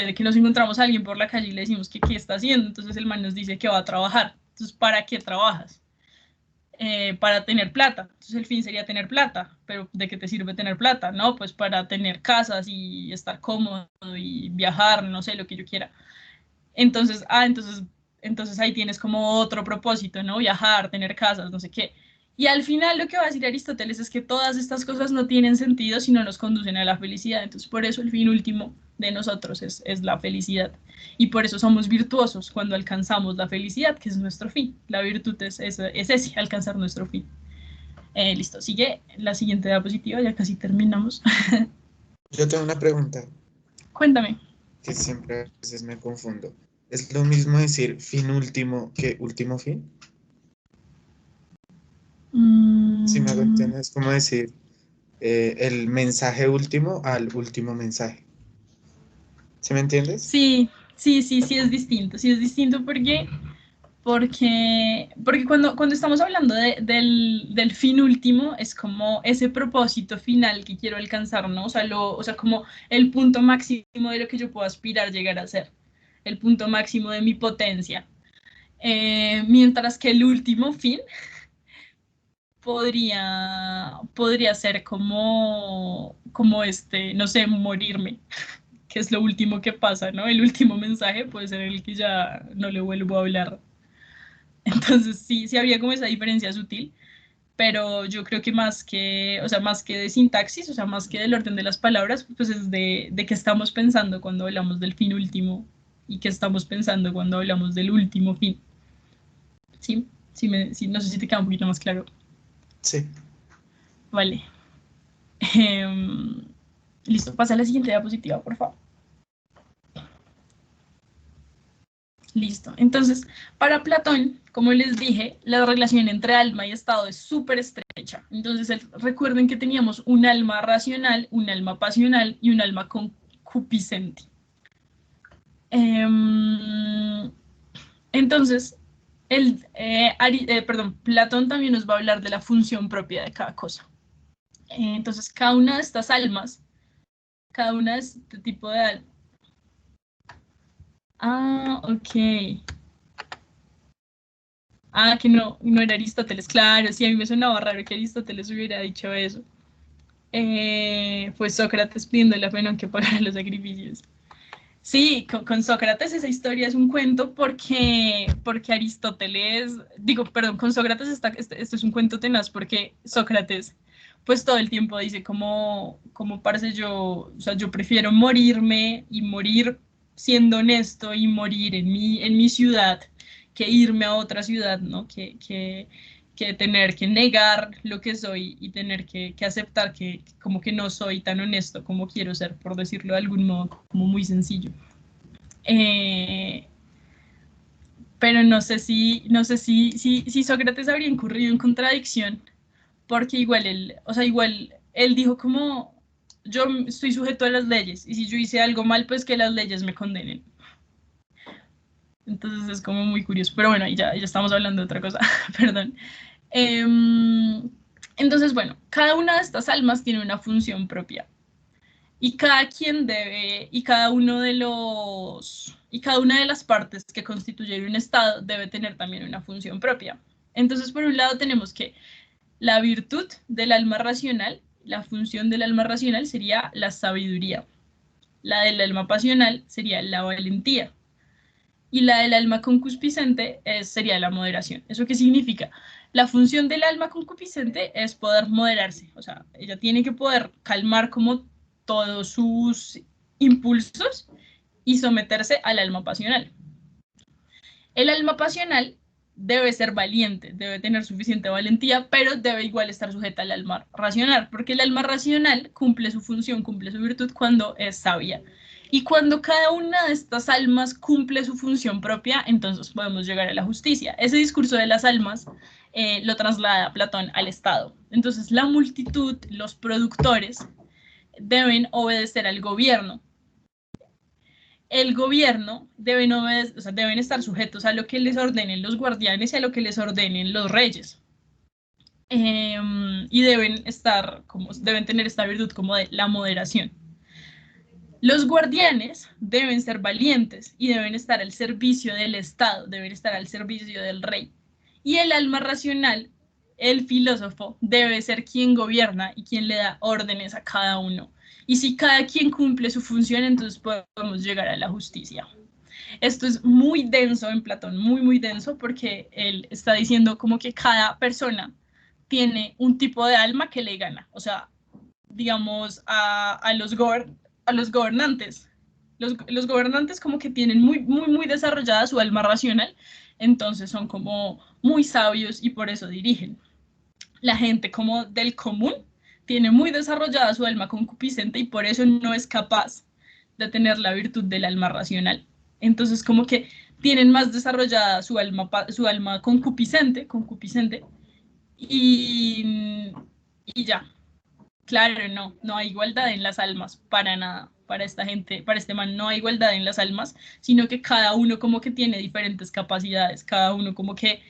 de que nos encontramos a alguien por la calle y le decimos que qué está haciendo, entonces el man nos dice que va a trabajar. Entonces, ¿para qué trabajas? Para tener plata. Entonces el fin sería tener plata, pero ¿de qué te sirve tener plata? No, pues para tener casas y estar cómodo y viajar, no sé, lo que yo quiera. Entonces, entonces ahí tienes como otro propósito, ¿no? Viajar, tener casas, no sé qué. Y al final lo que va a decir Aristóteles es que todas estas cosas no tienen sentido si no nos conducen a la felicidad. Entonces, por eso el fin último de nosotros es la felicidad. Y por eso somos virtuosos cuando alcanzamos la felicidad, que es nuestro fin. La virtud es ese, alcanzar nuestro fin. Listo, sigue la siguiente diapositiva, ya casi terminamos. Yo tengo una pregunta Cuéntame. que siempre a veces me confundo. ¿Es lo mismo decir fin último que último fin? Si me hago entender, es como decir el mensaje último al último mensaje. ¿Sí me entiendes? Sí, sí, sí, sí es distinto. Sí es distinto porque cuando estamos hablando del fin último, es como ese propósito final que quiero alcanzar, ¿no? O sea, como el punto máximo de lo que yo puedo aspirar llegar a ser, el punto máximo de mi potencia. Mientras que el último fin podría ser como no sé, morirme, que es lo último que pasa, ¿no? El último mensaje puede ser el que ya no le vuelvo a hablar. Entonces sí habría como esa diferencia sutil, pero yo creo que o sea, más que de sintaxis, o sea, más que del orden de las palabras, pues es de qué estamos pensando cuando hablamos del fin último y qué estamos pensando cuando hablamos del último fin. ¿Sí? Sí, no sé si te queda un poquito más claro. Sí. Vale. Listo, pasa a la siguiente diapositiva, por favor. Listo. Entonces, para Platón, como les dije, la relación entre alma y estado es súper estrecha. Entonces, recuerden que teníamos un alma racional, un alma pasional y un alma concupiscente. Entonces, Platón también nos va a hablar de la función propia de cada cosa. Entonces, cada una de estas almas, cada una de este tipo de almas. Ah, ok. Ah, que no era Aristóteles. Claro, sí, a mí me sonaba raro que Aristóteles hubiera dicho eso. Pues Sócrates pidiéndole a Fenón que pagara los sacrificios. Sí, con Sócrates esa historia es un cuento porque Aristóteles, con Sócrates esto es un cuento tenaz porque Sócrates pues todo el tiempo dice como parce yo, o sea, yo prefiero morirme y morir siendo honesto y morir en mi ciudad que irme a otra ciudad, ¿no? Que tener que negar lo que soy y tener que aceptar que como que no soy tan honesto como quiero ser, por decirlo de algún modo, como muy sencillo. Pero no sé si Sócrates habría incurrido en contradicción, porque igual él dijo como, yo estoy sujeto a las leyes, y si yo hice algo mal, pues que las leyes me condenen. Entonces es como muy curioso, pero bueno, ya estamos hablando de otra cosa, perdón. Entonces, bueno, cada una de estas almas tiene una función propia. Y cada uno y cada una de las partes que constituyen un Estado debe tener también una función propia. Entonces, por un lado tenemos que la virtud del alma racional, la función del alma racional sería la sabiduría. La del alma pasional sería la valentía. Y la del alma concupiscente sería la moderación. ¿Eso qué significa? La función del alma concupiscente es poder moderarse. O sea, ella tiene que poder calmar como todos sus impulsos y someterse al alma pasional. El alma pasional debe ser valiente, debe tener suficiente valentía, pero debe igual estar sujeta al alma racional, porque el alma racional cumple su función, cumple su virtud cuando es sabia. Y cuando cada una de estas almas cumple su función propia, entonces podemos llegar a la justicia. Ese discurso de las almas lo traslada Platón al Estado. Entonces la multitud, los productores, deben obedecer al gobierno. El gobierno deben estar sujetos a lo que les ordenen los guardianes y a lo que les ordenen los reyes. Y deben tener esta virtud como de la moderación. Los guardianes deben ser valientes y deben estar al servicio del Estado, deben estar al servicio del rey. Y el alma racional, el filósofo, debe ser quien gobierna y quien le da órdenes a cada uno. Y si cada quien cumple su función, entonces podemos llegar a la justicia. Esto es muy denso en Platón, muy, muy denso, porque él está diciendo como que cada persona tiene un tipo de alma que le gana. O sea, digamos, a los gobernantes. Los gobernantes como que tienen muy, muy, muy desarrollada su alma racional, entonces son como muy sabios y por eso dirigen. La gente como del común tiene muy desarrollada su alma concupiscente y por eso no es capaz de tener la virtud del alma racional. Entonces como que tienen más desarrollada su alma concupiscente y ya. Claro, no hay igualdad en las almas, para nada, para esta gente, para este man no hay igualdad en las almas, sino que cada uno como que tiene diferentes capacidades, cada uno como que,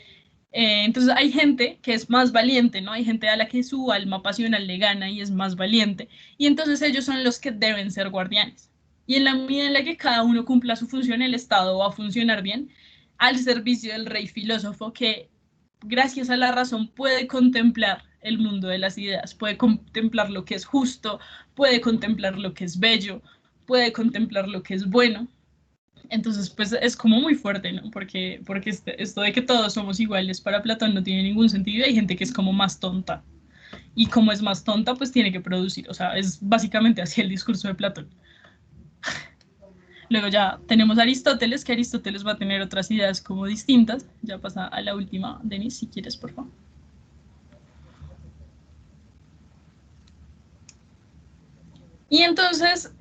entonces hay gente que es más valiente, ¿no? Hay gente a la que su alma pasional le gana y es más valiente, y entonces ellos son los que deben ser guardianes. Y en la medida en la que cada uno cumpla su función, el Estado va a funcionar bien al servicio del rey filósofo que, gracias a la razón, puede contemplar el mundo de las ideas, puede contemplar lo que es justo, puede contemplar lo que es bello, puede contemplar lo que es bueno. Entonces, pues es como muy fuerte, ¿no? Porque esto de que todos somos iguales para Platón no tiene ningún sentido y hay gente que es como más tonta. Y como es más tonta, pues tiene que producir. O sea, es básicamente así el discurso de Platón. Luego ya tenemos a Aristóteles, que Aristóteles va a tener otras ideas como distintas. Ya pasa a la última, Denis, si quieres, por favor. Y entonces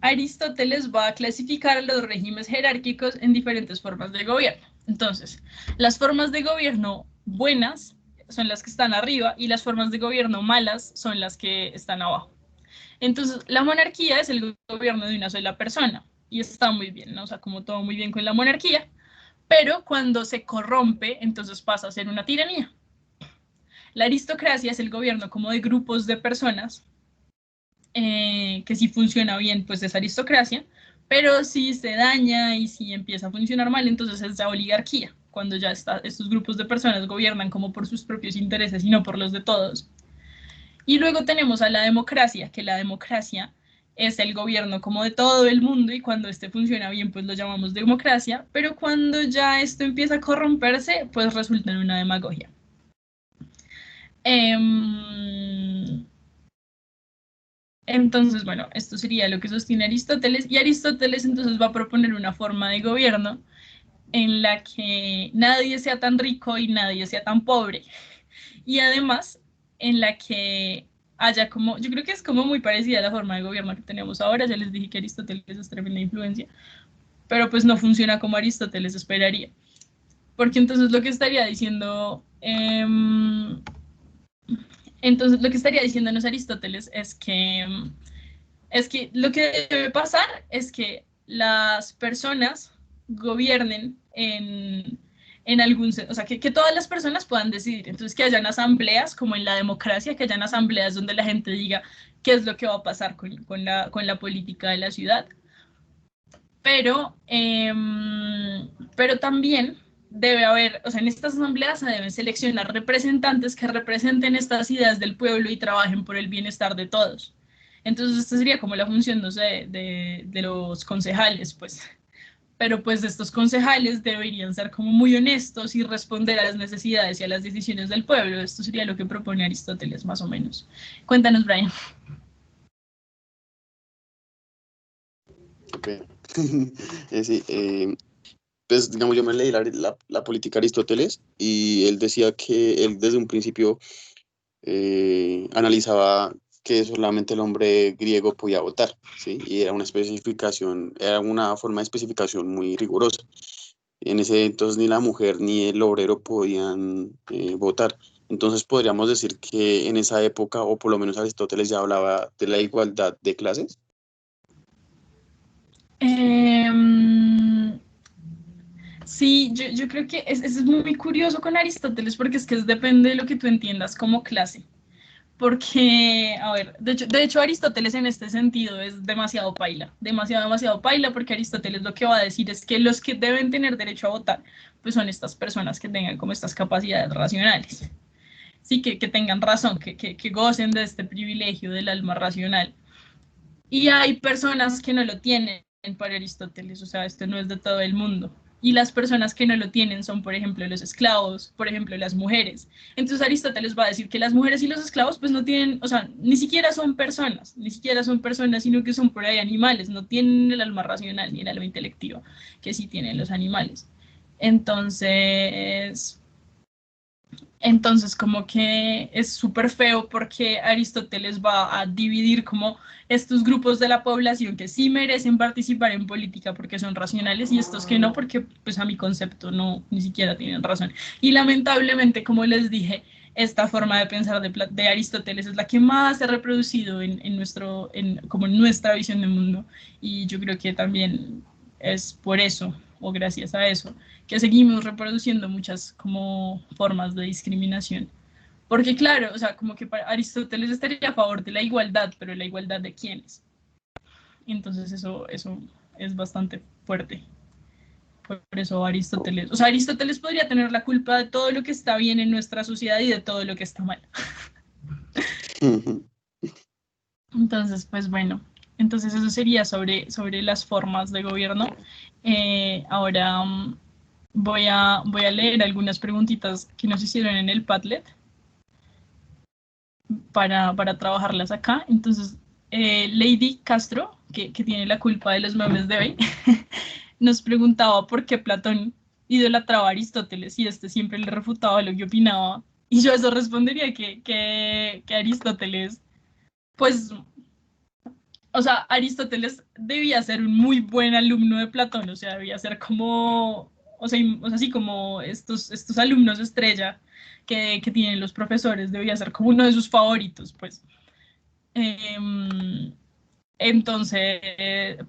Aristóteles va a clasificar los regímenes jerárquicos en diferentes formas de gobierno. Entonces, las formas de gobierno buenas son las que están arriba y las formas de gobierno malas son las que están abajo. Entonces, la monarquía es el gobierno de una sola persona y está muy bien, ¿no? O sea, como todo muy bien con la monarquía, pero cuando se corrompe, entonces pasa a ser una tiranía. La aristocracia es el gobierno como de grupos de personas, que si funciona bien, pues es aristocracia, pero si se daña y si empieza a funcionar mal, entonces es la oligarquía, cuando ya estos grupos de personas gobiernan como por sus propios intereses y no por los de todos. Y luego tenemos a la democracia, que la democracia es el gobierno como de todo el mundo y cuando este funciona bien, pues lo llamamos democracia, pero cuando ya esto empieza a corromperse, pues resulta en una demagogia. Entonces, bueno, esto sería lo que sostiene Aristóteles, y Aristóteles entonces va a proponer una forma de gobierno en la que nadie sea tan rico y nadie sea tan pobre, y además en la que haya como, yo creo que es como muy parecida a la forma de gobierno que tenemos ahora. Ya les dije que Aristóteles es tremenda influencia, pero pues no funciona como Aristóteles esperaría, porque entonces lo que estaría diciendo... Entonces, lo que estaría diciéndonos Aristóteles es que lo que debe pasar es que las personas gobiernen en algún, o sea, que todas las personas puedan decidir. Entonces, que hayan asambleas, como en la democracia, que hayan asambleas donde la gente diga qué es lo que va a pasar con la política de la ciudad. Pero también debe haber, o sea, en estas asambleas se deben seleccionar representantes que representen estas ideas del pueblo y trabajen por el bienestar de todos. Entonces, esta sería como la función, no sé, de los concejales, pues. Pero pues estos concejales deberían ser como muy honestos y responder a las necesidades y a las decisiones del pueblo. Esto sería lo que propone Aristóteles, más o menos. Cuéntanos, Brian. Ok. Sí, pues digamos, yo me leí la política de Aristóteles y él decía que él desde un principio analizaba que solamente el hombre griego podía votar, ¿sí? Y era una especificación, era una forma de especificación muy rigurosa. En ese entonces ni la mujer ni el obrero podían votar. Entonces podríamos decir que en esa época, o por lo menos Aristóteles ya hablaba de la igualdad de clases. Sí, yo creo que es muy curioso con Aristóteles porque es que depende de lo que tú entiendas como clase. Porque, a ver, de hecho Aristóteles en este sentido es demasiado paila, demasiado paila, porque Aristóteles lo que va a decir es que los que deben tener derecho a votar, pues son estas personas que tengan como estas capacidades racionales, sí, que tengan razón, que gocen de este privilegio del alma racional. Y hay personas que no lo tienen para Aristóteles, o sea, esto no es de todo el mundo. Y las personas que no lo tienen son, por ejemplo, los esclavos, por ejemplo, las mujeres. Entonces Aristóteles va a decir que las mujeres y los esclavos pues no tienen, o sea, ni siquiera son personas, sino que son por ahí animales, no tienen el alma racional ni el alma intelectiva, que sí tienen los animales. Entonces, como que es súper feo porque Aristóteles va a dividir como estos grupos de la población que sí merecen participar en política porque son racionales y estos que no porque, pues a mi concepto, no, ni siquiera tienen razón. Y lamentablemente, como les dije, esta forma de pensar de Aristóteles es la que más se ha reproducido como en nuestra visión del mundo. Y yo creo que también es por eso, o gracias a eso, que seguimos reproduciendo muchas como formas de discriminación. Porque claro, o sea, como que Aristóteles estaría a favor de la igualdad, pero ¿la igualdad de quiénes? Entonces eso es bastante fuerte. Por eso Aristóteles, o sea, Aristóteles podría tener la culpa de todo lo que está bien en nuestra sociedad y de todo lo que está mal. Entonces, pues bueno, entonces eso sería sobre las formas de gobierno. Ahora voy a leer algunas preguntitas que nos hicieron en el Padlet para trabajarlas acá. Entonces, Lady Castro, que tiene la culpa de los memes de hoy, nos preguntaba por qué Platón idolatraba a Aristóteles y este siempre le refutaba lo que opinaba. Y yo a eso respondería que Aristóteles, pues, o sea, Aristóteles debía ser un muy buen alumno de Platón, o sea, debía ser como, o sea así como estos alumnos estrella que tienen los profesores, debía ser como uno de sus favoritos, pues. Entonces,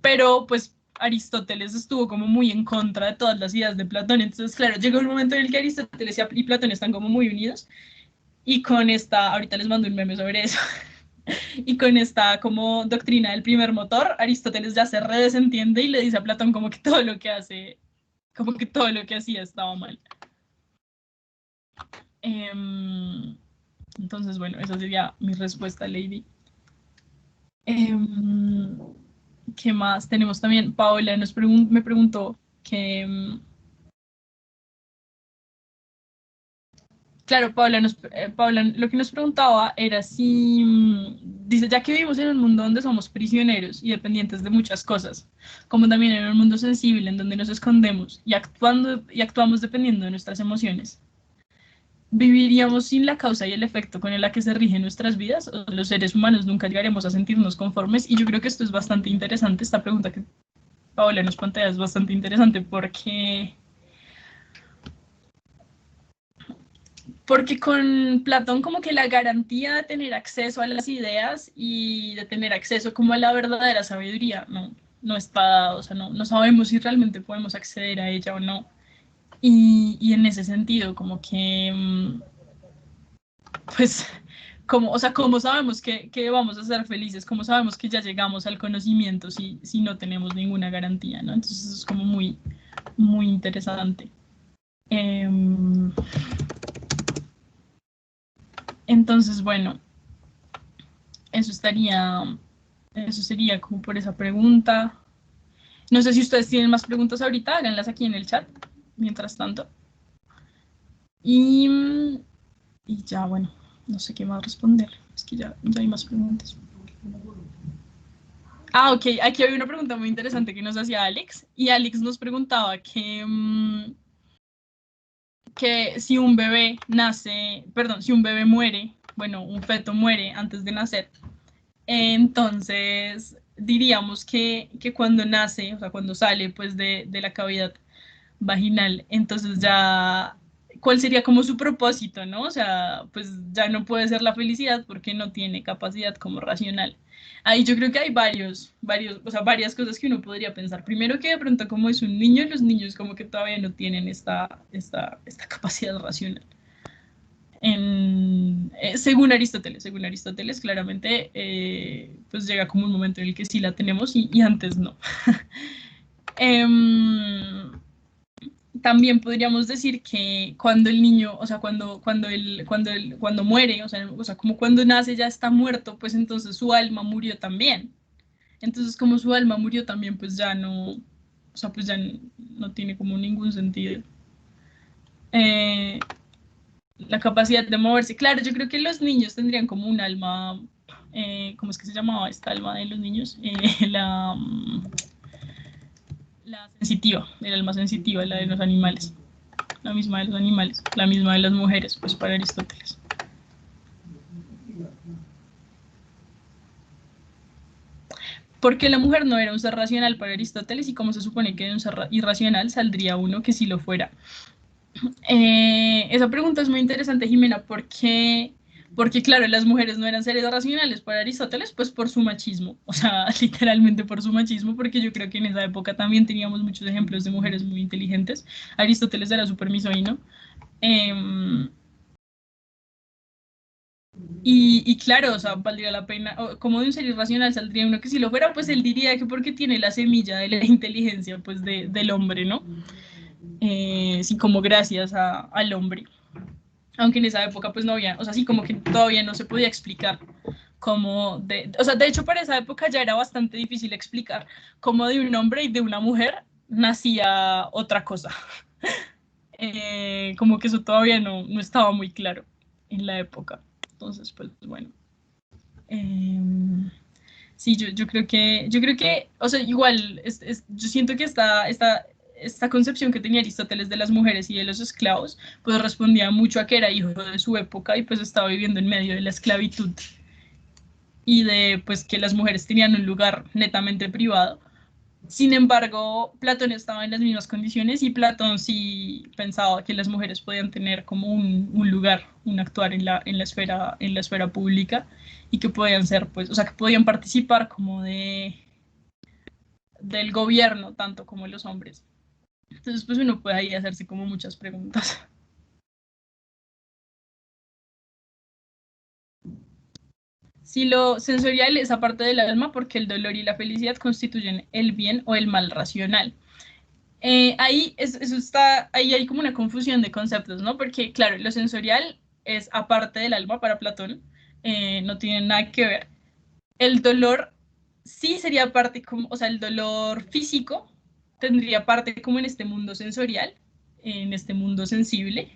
pero pues Aristóteles estuvo como muy en contra de todas las ideas de Platón, entonces claro, llegó un momento en el que Aristóteles y Platón están como muy unidos, y con ahorita les mando un meme sobre eso, y con esta como doctrina del primer motor, Aristóteles ya se redesentiende y le dice a Platón como que todo lo que hace, como que todo lo que hacía estaba mal. Entonces, bueno, esa sería mi respuesta, Lady. ¿Qué más? Tenemos también, Paola me preguntó que, claro, Paola lo que nos preguntaba era si, dice, ya que vivimos en un mundo donde somos prisioneros y dependientes de muchas cosas, como también en un mundo sensible en donde nos escondemos y actuamos dependiendo de nuestras emociones, ¿viviríamos sin la causa y el efecto con la que se rigen nuestras vidas? ¿O los seres humanos nunca llegaremos a sentirnos conformes? Y yo creo que esto es bastante interesante, esta pregunta que Paola nos plantea es bastante interesante porque con Platón como que la garantía de tener acceso a las ideas y de tener acceso como a la verdadera sabiduría no está dado, o sea, no sabemos si realmente podemos acceder a ella o no. Y en ese sentido, como que, pues, o sea, ¿cómo sabemos que vamos a ser felices? ¿Cómo sabemos que ya llegamos al conocimiento si no tenemos ninguna garantía, ¿no? Entonces eso es como muy, muy interesante. Em, entonces, bueno, eso sería como por esa pregunta. No sé si ustedes tienen más preguntas ahorita, háganlas aquí en el chat, mientras tanto. Y, y ya, bueno, no sé qué más responder. Es que ya hay más preguntas. Ah, ok, aquí había una pregunta muy interesante que nos hacía Alex. Y Alex nos preguntaba que si un bebé nace, perdón, si un bebé muere, bueno, un feto muere antes de nacer, entonces diríamos que cuando nace, o sea, cuando sale pues de la cavidad vaginal, entonces ya, ¿cuál sería como su propósito, no? O sea, pues ya no puede ser la felicidad porque no tiene capacidad como racional. Ahí yo creo que hay o sea, varias cosas que uno podría pensar. Primero que de pronto como es un niño, los niños como que todavía no tienen esta capacidad racional. Según Aristóteles, claramente, pues llega como un momento en el que sí la tenemos y antes no. Em, también podríamos decir que cuando el niño, o sea, cuando muere, o sea, como cuando nace ya está muerto, pues entonces su alma murió también. Entonces, como su alma murió también, pues ya no, o sea, pues ya no tiene como ningún sentido. La capacidad de moverse. Claro, yo creo que los niños tendrían como un alma, ¿cómo es que se llamaba esta alma de los niños? La sensitiva, el alma sensitiva, la de los animales. La misma de los animales, la misma de las mujeres, pues para Aristóteles. Porque la mujer no era un ser racional para Aristóteles y como se supone que de un ser irracional saldría uno que sí lo fuera. Esa pregunta es muy interesante, Jimena, porque claro, las mujeres no eran seres racionales para Aristóteles, pues por su machismo, o sea, literalmente por su machismo, porque yo creo que en esa época también teníamos muchos ejemplos de mujeres muy inteligentes. Aristóteles era súper misógino. Eh, y claro, o sea, valdría la pena, como de un ser irracional saldría uno que si lo fuera, pues él diría que porque tiene la semilla de la inteligencia, pues del hombre, ¿no? Sí, como gracias al hombre. Aunque en esa época pues no había, o sea, sí, como que todavía no se podía explicar o sea, de hecho para esa época ya era bastante difícil explicar cómo de un hombre y de una mujer nacía otra cosa. Como que eso todavía no estaba muy claro en la época. Entonces, pues bueno. Eh, sí, yo creo que, o sea, igual, yo siento que esta concepción que tenía Aristóteles de las mujeres y de los esclavos, pues respondía mucho a que era hijo de su época y pues estaba viviendo en medio de la esclavitud y de pues que las mujeres tenían un lugar netamente privado. Sin embargo, Platón estaba en las mismas condiciones y Platón sí pensaba que las mujeres podían tener como un lugar, un actuar en la esfera pública y que podían ser, pues, o sea, que podían participar como del gobierno, tanto como los hombres. Entonces, pues uno puede ahí hacerse como muchas preguntas. Si lo sensorial es aparte del alma, porque el dolor y la felicidad constituyen el bien o el mal racional. Ahí hay como una confusión de conceptos, ¿no? Porque, claro, lo sensorial es aparte del alma para Platón, no tiene nada que ver. El dolor sí sería parte, como, o sea, el dolor físico tendría parte como en este mundo sensorial, en este mundo sensible,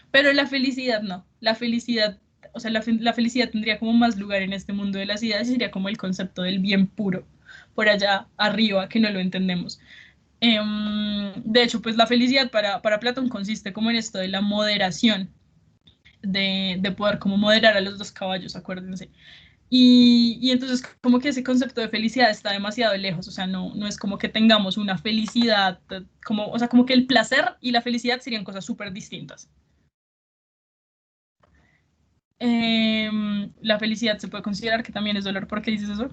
pero la felicidad no. La felicidad, o sea, la felicidad tendría como más lugar en este mundo de las ideas y sería como el concepto del bien puro, por allá arriba, que no lo entendemos. De hecho, pues la felicidad para Platón consiste como en esto de la moderación, de poder como moderar a los dos caballos, acuérdense. Y entonces como que ese concepto de felicidad está demasiado lejos, o sea, no es como que tengamos una felicidad, como, o sea, como que el placer y la felicidad serían cosas súper distintas. La felicidad se puede considerar que también es dolor. ¿Por qué dices eso?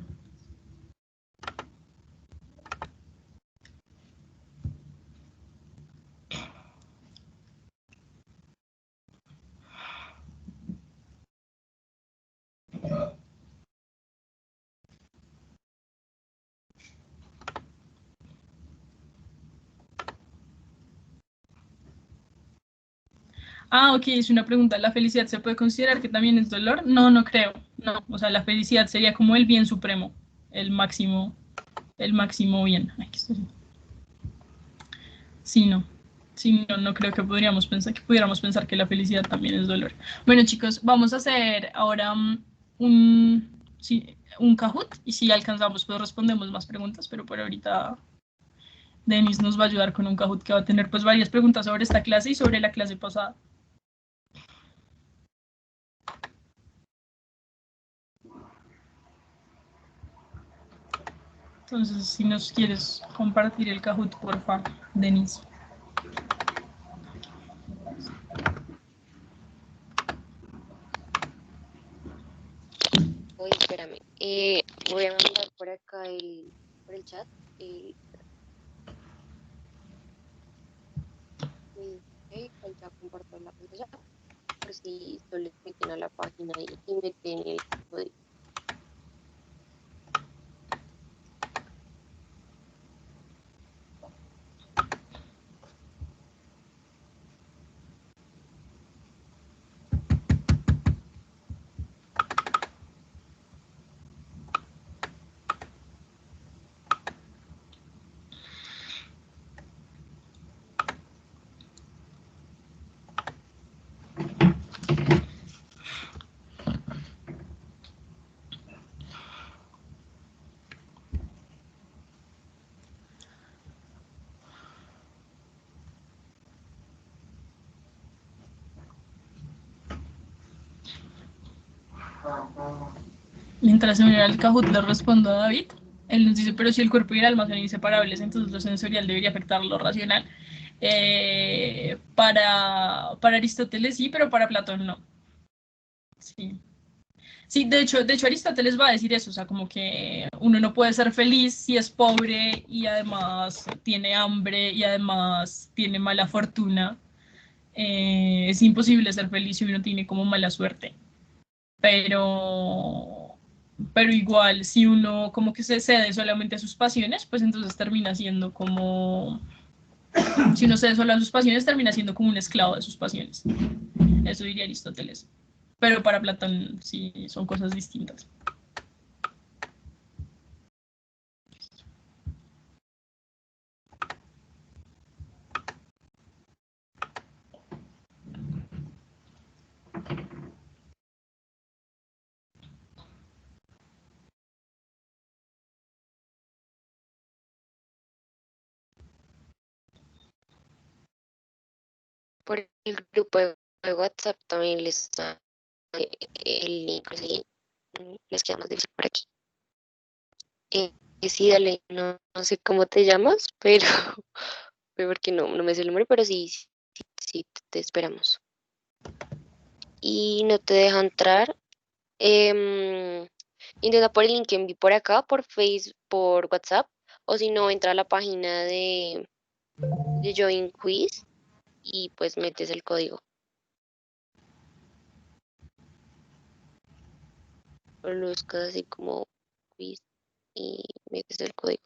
Ah, ok, es una pregunta. ¿La felicidad se puede considerar que también es dolor? No, no creo. No, o sea, la felicidad sería como el bien supremo, el máximo bien. Ay, ¿qué estoy haciendo? Sí, no. Sí, no, no creo que pudiéramos pensar que la felicidad también es dolor. Bueno, chicos, vamos a hacer ahora un Kahoot y si alcanzamos, pues respondemos más preguntas, pero por ahorita Denis nos va a ayudar con un Kahoot que va a tener pues varias preguntas sobre esta clase y sobre la clase pasada. Entonces, si nos quieres compartir el Kahoot, porfa, Denis. Uy, espérame. Voy a mandar por acá por el chat. Ahí ya comparto la pantalla. Por si solo se meten a la página y meten el código. Mientras se mira el Kahoot, le respondo a David. Él nos dice, pero si el cuerpo y el alma son inseparables, entonces lo sensorial debería afectar lo racional. Para Aristóteles sí, pero para Platón no. Sí. Sí, de hecho Aristóteles va a decir eso, o sea, como que uno no puede ser feliz si es pobre y además tiene hambre y además tiene mala fortuna. Es imposible ser feliz si uno tiene como mala suerte. Pero, pero igual, si uno como que se cede solamente a sus pasiones, pues entonces termina siendo como, si uno cede solo a sus pasiones, termina siendo como un esclavo de sus pasiones. Eso diría Aristóteles. Pero para Platón sí son cosas distintas. Por el grupo de WhatsApp también les está el link. Así, les queda más difícil por aquí. Sí, dale, no sé cómo te llamas, pero porque no me sé el nombre, pero sí, te esperamos. Y no te deja entrar. Intenta por el link que envié por acá, por Facebook, por WhatsApp, o si no, entra a la página de Join Quiz y pues metes el código. O lo buscas así como quiz y metes el código.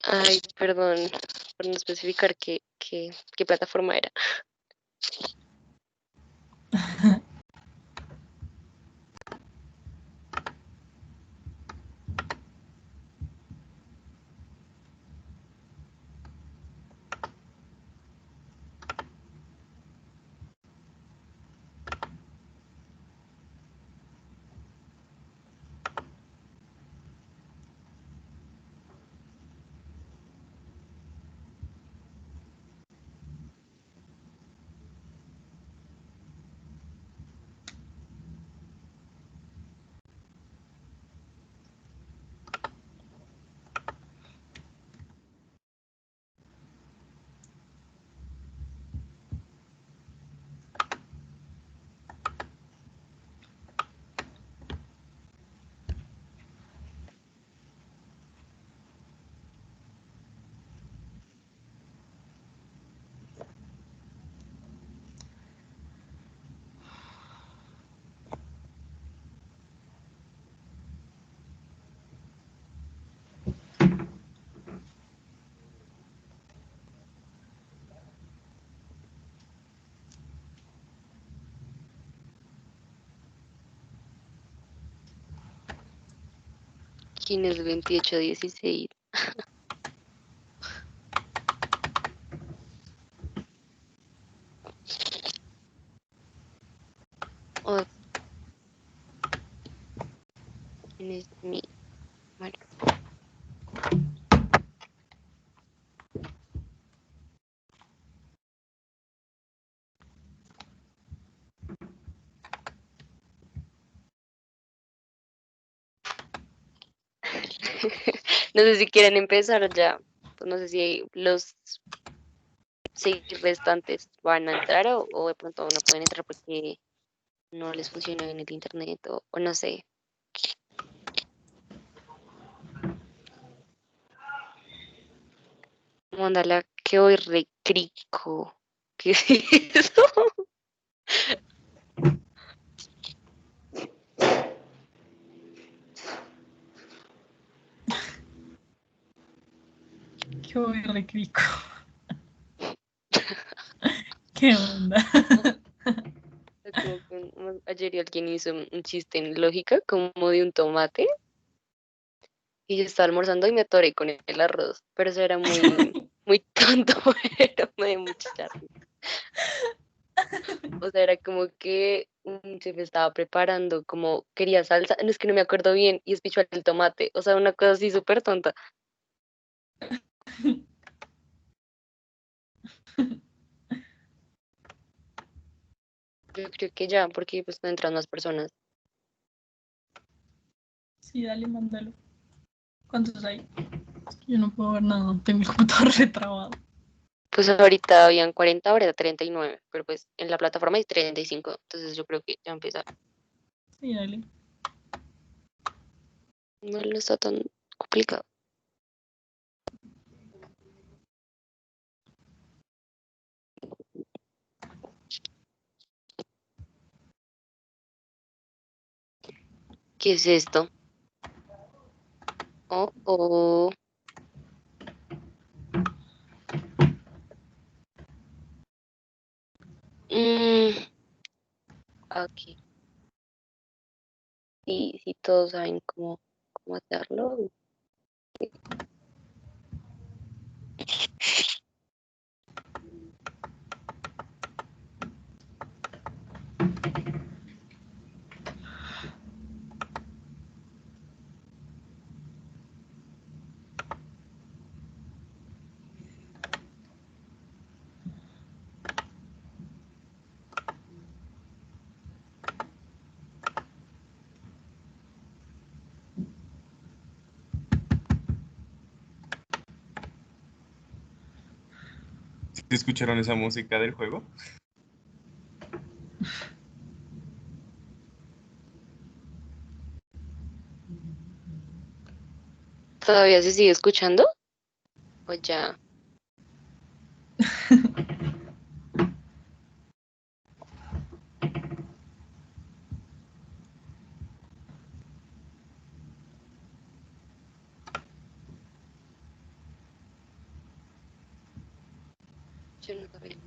Ay, perdón por no especificar qué plataforma era. ¿Quién es 2816? Oh, ¿quién es mi Mario? No sé si quieren empezar ya. Pues no sé si los 6 restantes van a entrar o de pronto no pueden entrar porque no les funciona bien el internet o no sé. Mándala que hoy recrico. ¿Qué es eso? Qué voy recrico. ¿Qué onda? Como que ayer alguien hizo un chiste en lógica como de un tomate y yo estaba almorzando y me atoré con el arroz, pero eso era muy tonto, pero me dio mucha risa. O sea, era como que un chef estaba preparando, como quería salsa, no es que no me acuerdo bien, y espichó el tomate, o sea, una cosa así súper tonta. Yo creo que ya, porque pues no entran más personas. Sí, dale, mándalo. ¿Cuántos hay? Es que yo no puedo ver nada, tengo el computador retrabado. Pues ahorita habían 40, ahora 39, pero pues en la plataforma hay 35, entonces yo creo que ya empieza. Sí, dale. No está tan complicado. ¿Qué es esto? Oh, oh. Mm, aquí. Sí, sí, todos saben cómo hacerlo. ¿Sí escucharon esa música del juego? ¿Todavía se sigue escuchando? O ya. Yo no sabía.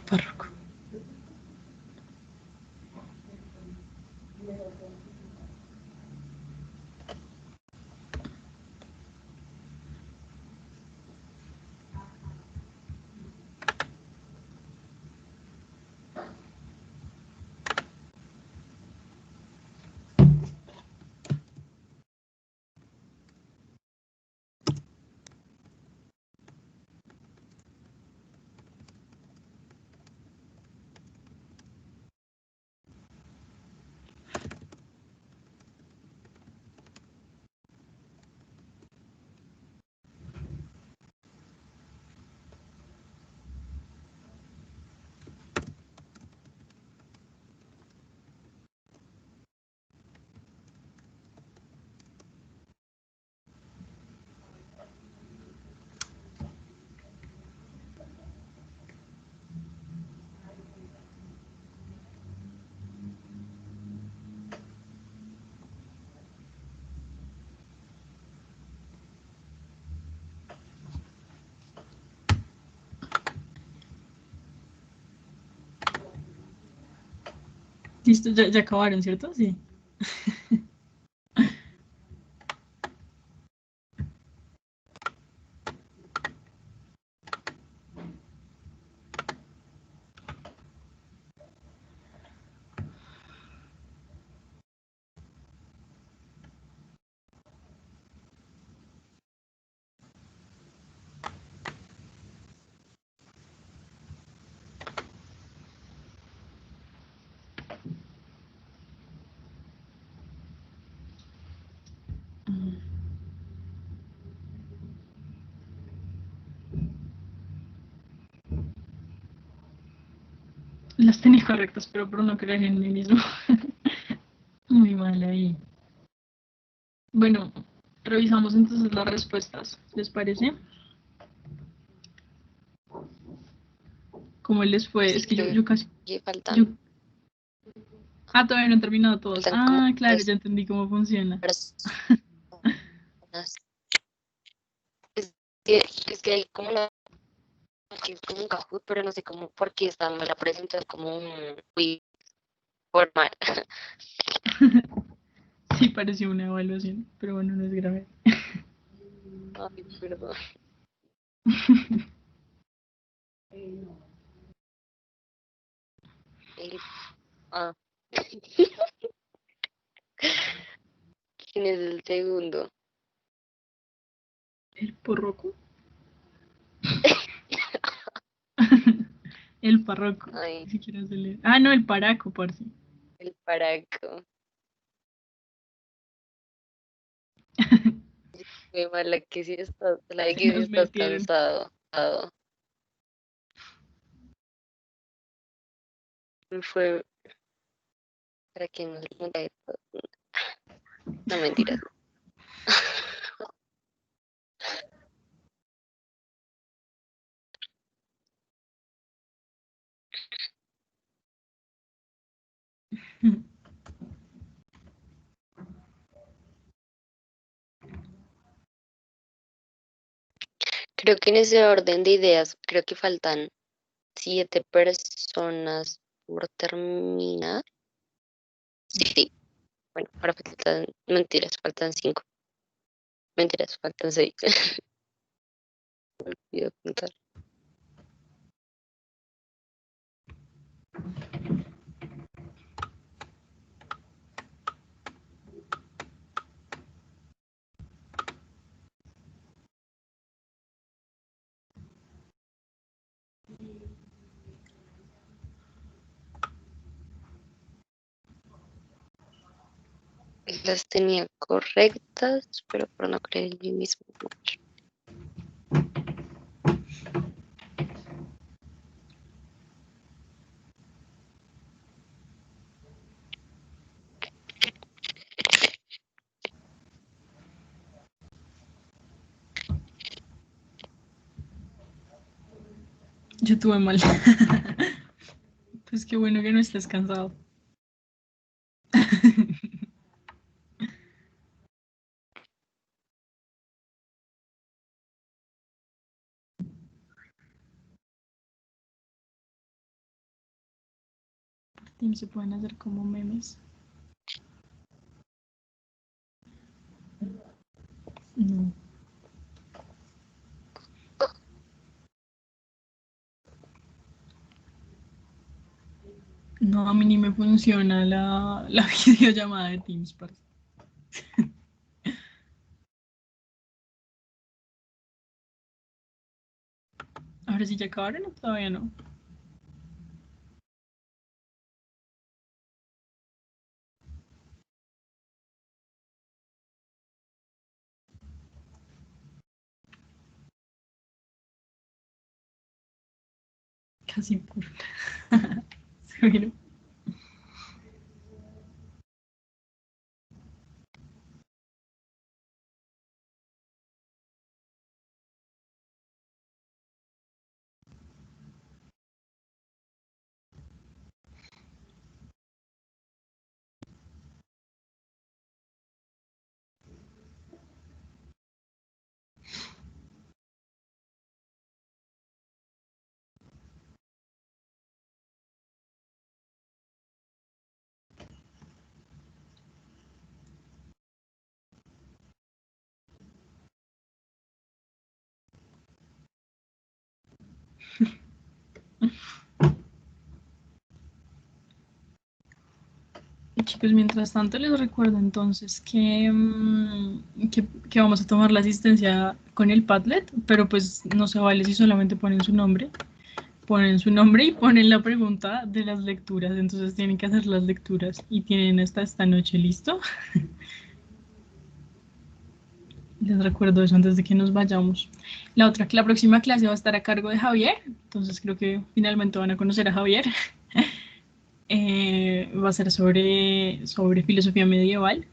Párroco. Listo, ya acabaron, ¿cierto? Sí. Las tenía correctas, pero por no creer en mí mismo. Muy mal ahí. Bueno, revisamos entonces las respuestas. ¿Les parece? ¿Cómo les fue? Sí, Es que yo, creo yo casi... que Yo... faltan todavía no han terminado todos. como Claro, dos ya entendí cómo funciona. personas. Es que hay como una que es como un Kahoot, pero no sé cómo, por qué está mal la presentación, es como un quiz formal. Sí, pareció una evaluación, pero bueno, no es grave. Ay, perdón. El- ah. ¿Quién es el segundo? ¿El porroco? El parroco. Ay, Ni siquiera se lee. No, el paraco, por sí. el paraco. Qué mala que si estás, la de Se que si nos estás metieron. cansado. Fue para que nos pregunta esto. No mentiras. Creo que en ese orden de ideas, creo que faltan 7 personas por terminar. Sí, sí. Bueno, ahora faltan, mentiras, faltan 5. Mentiras, faltan 6. Me olvidé contar. Las tenía correctas, pero por no creer en mí mismo. Yo tuve mal. Pues qué bueno que no estés cansado. Teams se pueden hacer como memes. No. No, a mí ni me funciona la videollamada de Teams, parce. Ahora sí ya acabaron o todavía no. Casi por. Seguro. Chicos, mientras tanto les recuerdo entonces que vamos a tomar la asistencia con el Padlet, pero pues no se vale si solamente ponen su nombre y ponen la pregunta de las lecturas, entonces tienen que hacer las lecturas y tienen hasta esta noche, ¿listo? Les recuerdo eso antes de que nos vayamos. La próxima clase va a estar a cargo de Javier, entonces creo que finalmente van a conocer a Javier. Va a ser sobre filosofía medieval.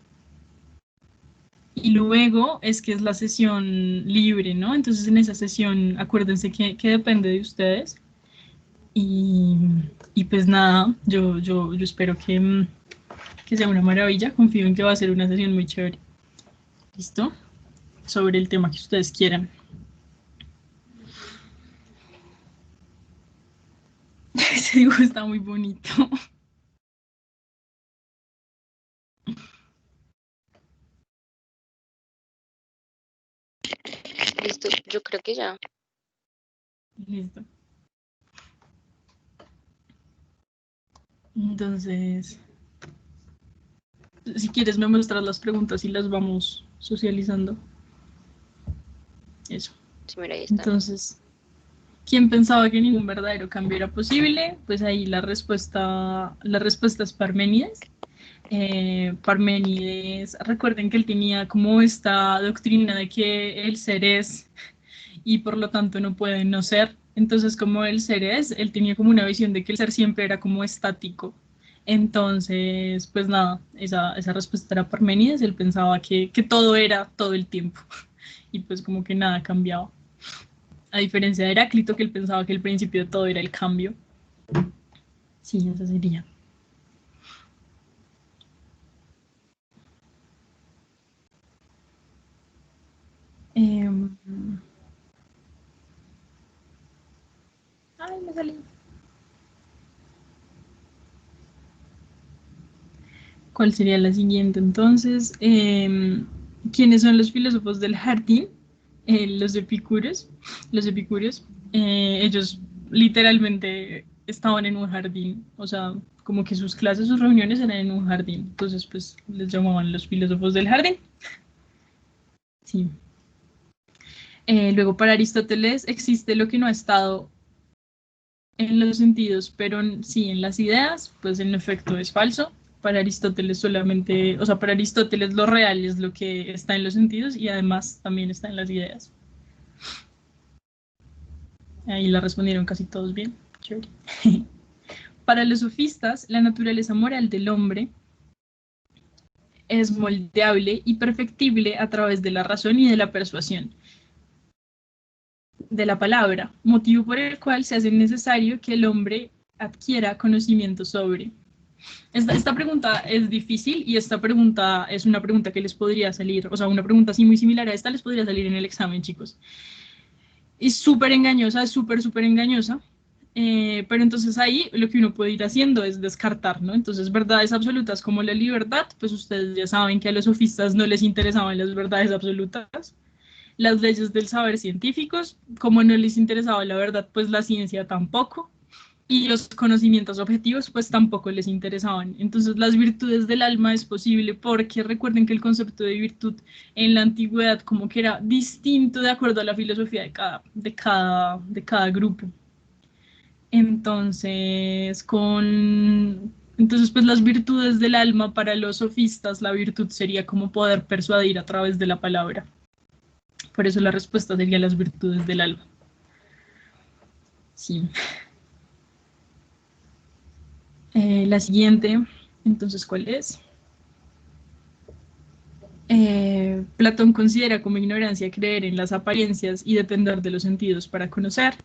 Y luego es que es la sesión libre, ¿no? Entonces en esa sesión acuérdense que depende de ustedes. Y pues nada, yo espero que sea una maravilla. Confío en que va a ser una sesión muy chévere. ¿Listo? Sobre el tema que ustedes quieran. Ese dibujo está muy bonito. Listo, yo creo que ya. Listo. Entonces, si quieres me muestras las preguntas y las vamos socializando. Eso. Sí, mira, ahí está. Entonces, ¿quién pensaba que ningún verdadero cambio era posible? Pues ahí la respuesta es Parménides. Parménides, recuerden que él tenía como esta doctrina de que el ser es y por lo tanto no puede no ser. Entonces, como el ser es, él tenía como una visión de que el ser siempre era como estático. Entonces, pues nada, esa respuesta era Parménides, él pensaba que todo era todo el tiempo y pues como que nada cambiaba. A diferencia de Heráclito, que él pensaba que el principio de todo era el cambio. Sí, esa sería. Ay, me salí. ¿Cuál sería la siguiente entonces? ¿Quiénes son los filósofos del jardín? Los epicúreos. Ellos literalmente estaban en un jardín, o sea, como que sus clases, sus reuniones eran en un jardín, entonces pues les llamaban los filósofos del jardín. Sí. Luego para Aristóteles existe lo que no ha estado en los sentidos, pero sí en las ideas, pues en efecto es falso. Para Aristóteles solamente, o sea, para Aristóteles lo real es lo que está en los sentidos y además también está en las ideas. Ahí la respondieron casi todos bien. Chévere. Para los sofistas, la naturaleza moral del hombre es moldeable y perfectible a través de la razón y de la persuasión de la palabra, motivo por el cual se hace necesario que el hombre adquiera conocimiento sobre. Esta pregunta es difícil y esta pregunta es una pregunta que les podría salir, o sea, una pregunta así muy similar a esta les podría salir en el examen, chicos. Es súper engañosa, es súper engañosa. Pero entonces ahí lo que uno puede ir haciendo es descartar, ¿no? Entonces, verdades absolutas como la libertad, pues ustedes ya saben que a los sofistas no les interesaban las verdades absolutas. Las leyes del saber científicos, como no les interesaba la verdad, pues la ciencia tampoco. Y los conocimientos objetivos, pues tampoco les interesaban. Entonces, las virtudes del alma es posible porque recuerden que el concepto de virtud en la antigüedad como que era distinto de acuerdo a la filosofía de cada grupo. Entonces, pues las virtudes del alma para los sofistas, la virtud sería como poder persuadir a través de la palabra. Por eso la respuesta sería las virtudes del alma. Sí. La siguiente, entonces, ¿cuál es? Platón considera como ignorancia creer en las apariencias y depender de los sentidos para conocer.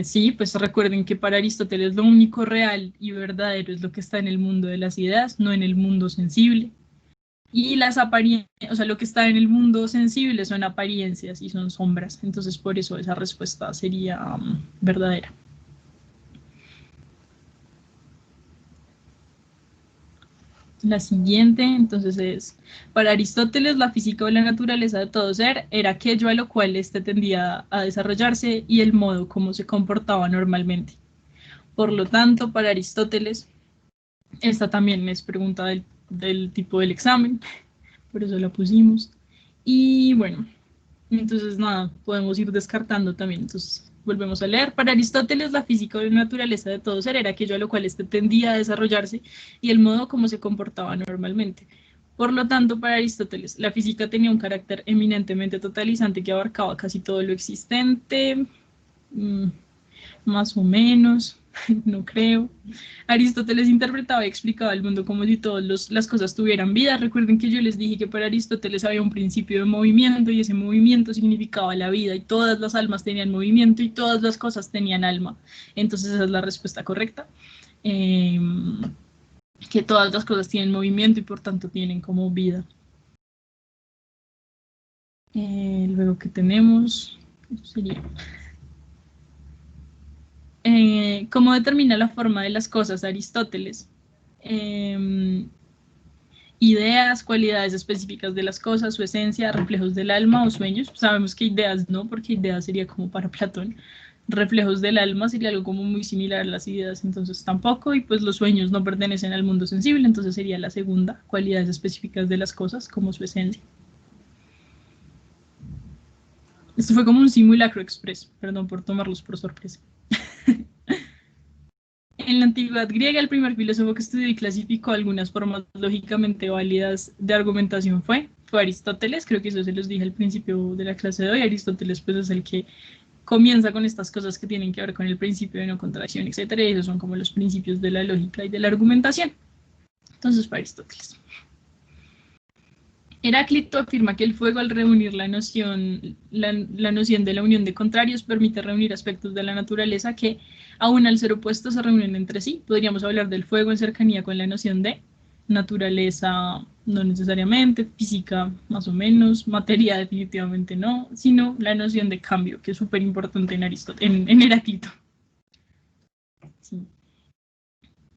Sí, pues recuerden que para Aristóteles lo único real y verdadero es lo que está en el mundo de las ideas, no en el mundo sensible. Y las apariencias, o sea, lo que está en el mundo sensible son apariencias y son sombras. Entonces, por eso esa respuesta sería verdadera. La siguiente, entonces, es, para Aristóteles, la física o la naturaleza de todo ser era aquello a lo cual éste tendía a desarrollarse y el modo como se comportaba normalmente. Por lo tanto, para Aristóteles, esta también es pregunta del tipo del examen, por eso la pusimos. Y bueno, entonces nada, podemos ir descartando también. Entonces, volvemos a leer. Para Aristóteles, la física o la naturaleza de todo ser era aquello a lo cual éste tendía a desarrollarse y el modo como se comportaba normalmente. Por lo tanto, para Aristóteles, la física tenía un carácter eminentemente totalizante que abarcaba casi todo lo existente, más o menos, no creo. Aristóteles interpretaba y explicaba el mundo como si todas las cosas tuvieran vida. Recuerden que yo les dije que para Aristóteles había un principio de movimiento y ese movimiento significaba la vida y todas las almas tenían movimiento y todas las cosas tenían alma. Entonces esa es la respuesta correcta. Que todas las cosas tienen movimiento y por tanto tienen como vida. Luego que tenemos, sería... ¿Cómo determina la forma de las cosas Aristóteles? Ideas, cualidades específicas de las cosas, su esencia, reflejos del alma o sueños. Sabemos que ideas no, porque ideas sería como para Platón. Reflejos del alma sería algo como muy similar a las ideas, entonces tampoco. Y pues los sueños no pertenecen al mundo sensible, entonces sería la segunda, cualidades específicas de las cosas, como su esencia. Esto fue como un simulacro express, perdón por tomarlos por sorpresa. En la antigüedad griega, el primer filósofo que estudió y clasificó algunas formas lógicamente válidas de argumentación fue Aristóteles. Creo que eso se los dije al principio de la clase de hoy. Aristóteles pues es el que comienza con estas cosas que tienen que ver con el principio de no contradicción, etc. Y esos son como los principios de la lógica y de la argumentación. Entonces, para Aristóteles. Heráclito afirma que el fuego, al reunir la noción de la unión de contrarios, permite reunir aspectos de la naturaleza que, aún al ser opuestos, se reúnen entre sí. Podríamos hablar del fuego en cercanía con la noción de naturaleza, no necesariamente, física más o menos, materia definitivamente no, sino la noción de cambio, que es súper importante en Heráclito. Sí.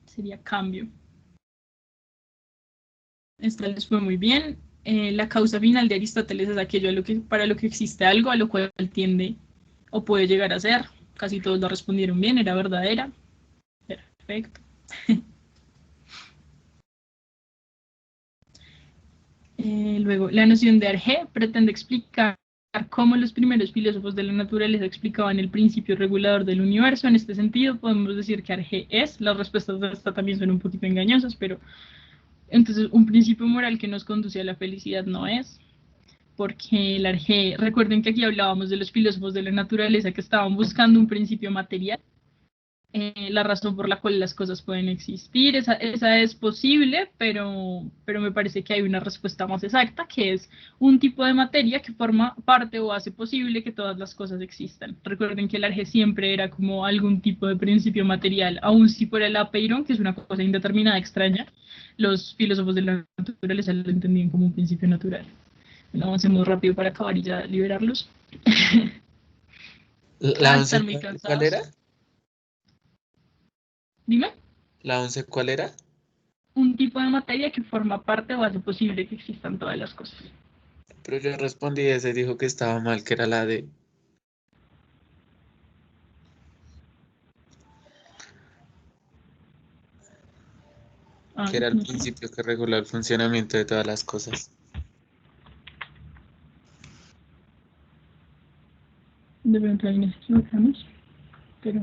Sería cambio. Esta les fue muy bien. La causa final de Aristóteles es aquello para lo que existe algo, a lo cual tiende o puede llegar a ser. Casi todos lo respondieron bien, era verdadera. Perfecto. Luego, la noción de Arge pretende explicar cómo los primeros filósofos de la naturaleza explicaban el principio regulador del universo. En este sentido, podemos decir que Arge es. Las respuestas de esta también son un poquito engañosas, pero... Entonces, un principio moral que nos conduce a la felicidad no es, porque el Arge, recuerden que aquí hablábamos de los filósofos de la naturaleza que estaban buscando un principio material, la razón por la cual las cosas pueden existir, esa es posible, pero me parece que hay una respuesta más exacta, que es un tipo de materia que forma parte o hace posible que todas las cosas existan. Recuerden que el Arge siempre era como algún tipo de principio material, aun si fuera el apeiron, que es una cosa indeterminada, extraña, los filósofos de la naturaleza lo entendían como un principio natural. Bueno, avancemos rápido para acabar y ya liberarlos. ¿La 11 cuál era? Dime. ¿La 11 cuál era? Un tipo de materia que forma parte o hace posible que existan todas las cosas. Pero yo respondí ese y dijo que estaba mal, que era la D. Que Ay, era el no sé. principio que regula el funcionamiento de todas las cosas. De pronto ahí nos equivocamos, pero...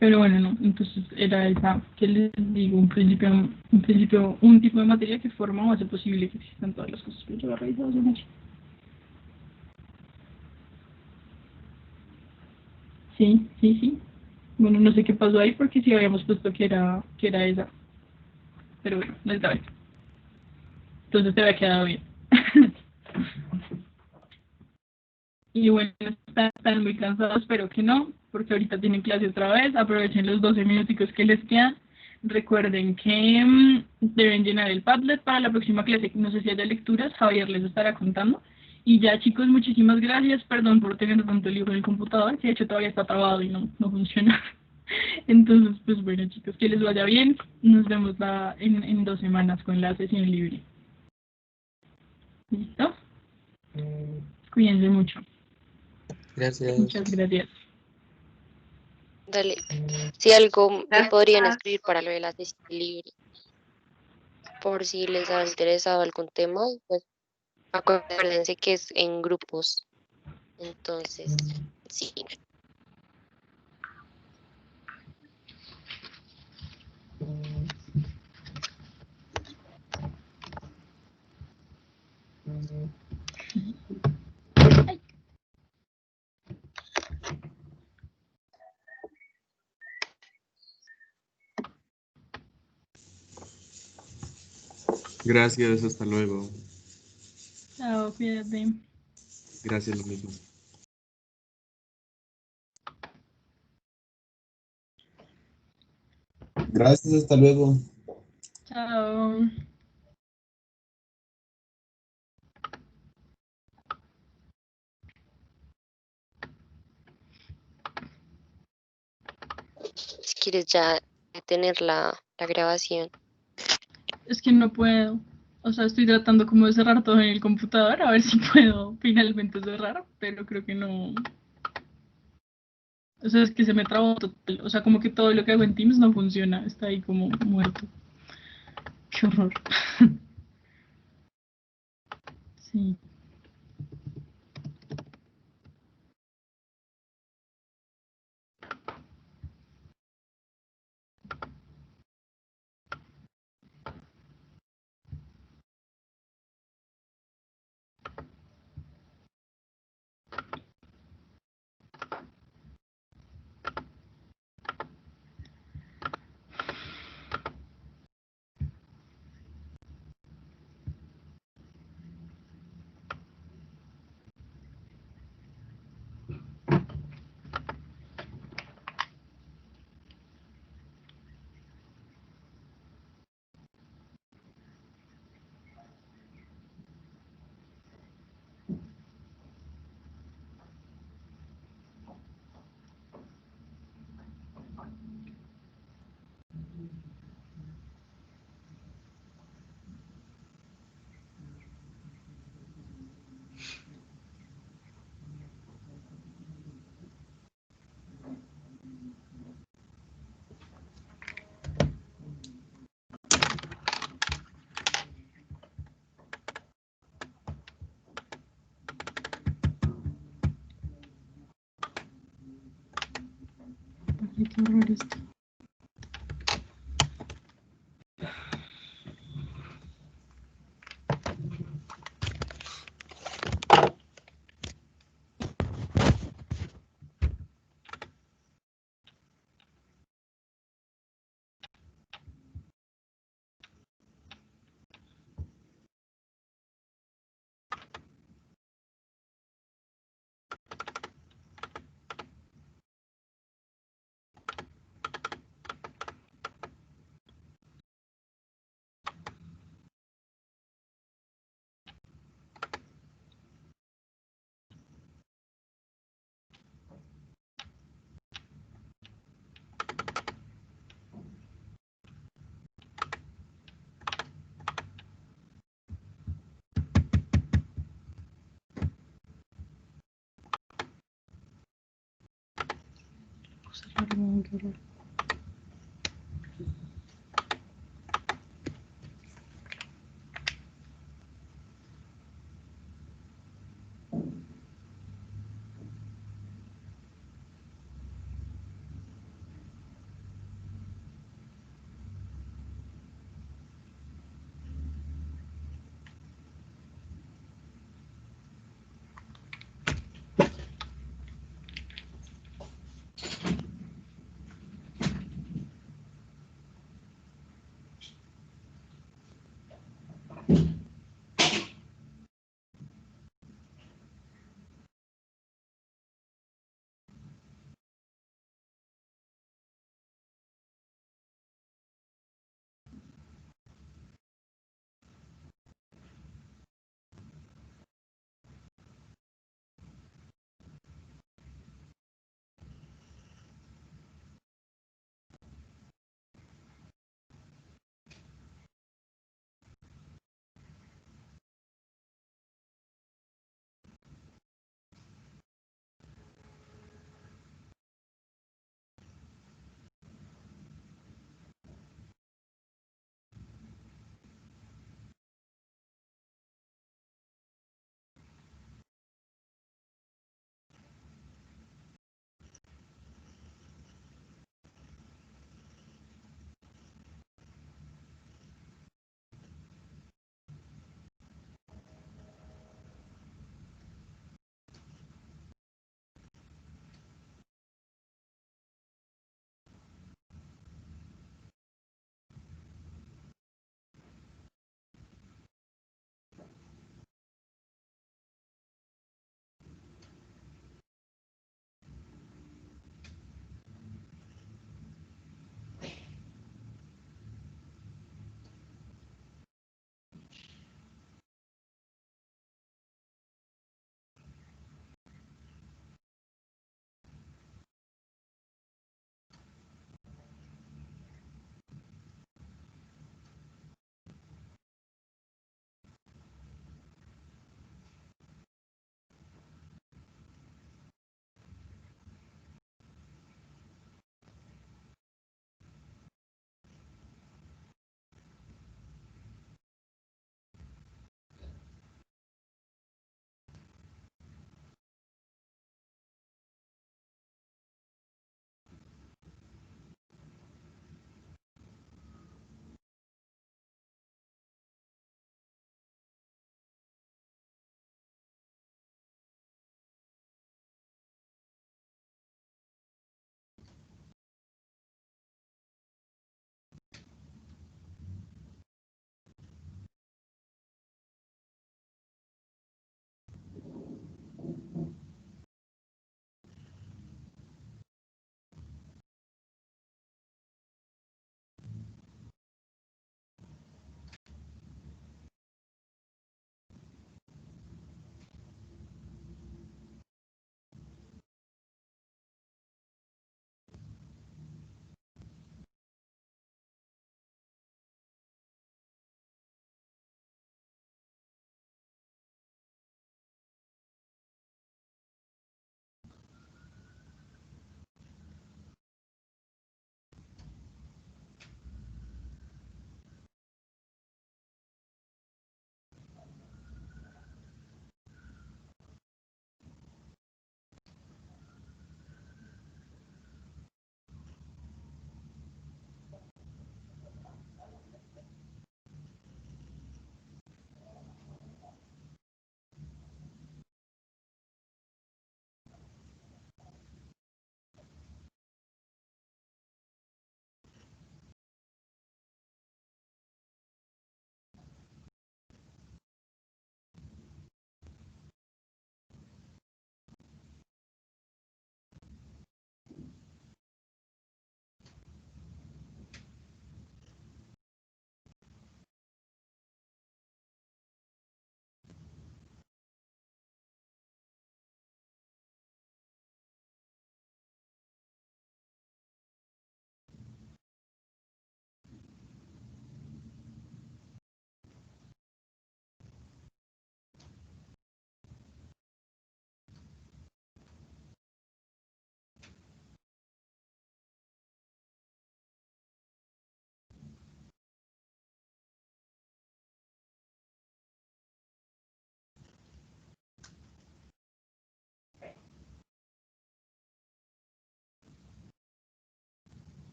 Pero bueno, no, entonces era esa, que les digo, un tipo de materia que forma o hace posible que existan todas las cosas. Pero yo lo he revisado hace mucho. Sí, sí, sí. Bueno, no sé qué pasó ahí porque sí habíamos puesto que era esa. Pero bueno, no está bien. Entonces te había quedado bien. Y bueno, están muy cansados, pero que no, porque ahorita tienen clase otra vez. Aprovechen los 12 minuticos que les quedan. Recuerden que deben llenar el Padlet para la próxima clase. No sé si haya lecturas, Javier les estará contando. Y ya, chicos, muchísimas gracias. Perdón por tener tanto lío con el computador, que de hecho todavía está trabado y no funciona. Entonces, pues bueno, chicos, que les vaya bien. Nos vemos en 2 semanas con la sesión libre. ¿Listo? Cuídense mucho. Gracias. Muchas gracias. Dale. Si algo me podrían escribir para lo de la sesión libre, por si les ha interesado algún tema, pues acuérdense que es en grupos. Entonces, sí. Gracias, hasta luego. Chao, cuídate. Gracias, lo mismo. Gracias, hasta luego. Chao. Si quieres ya detener la grabación. Es que no puedo. O sea, estoy tratando como de cerrar todo en el computador, a ver si puedo finalmente cerrar, pero creo que no. O sea, es que se me trabó total. O sea, como que todo lo que hago en Teams no funciona. Está ahí como muerto. Qué horror. Sí. Ay, qué horror esto.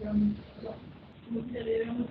Ya le debemos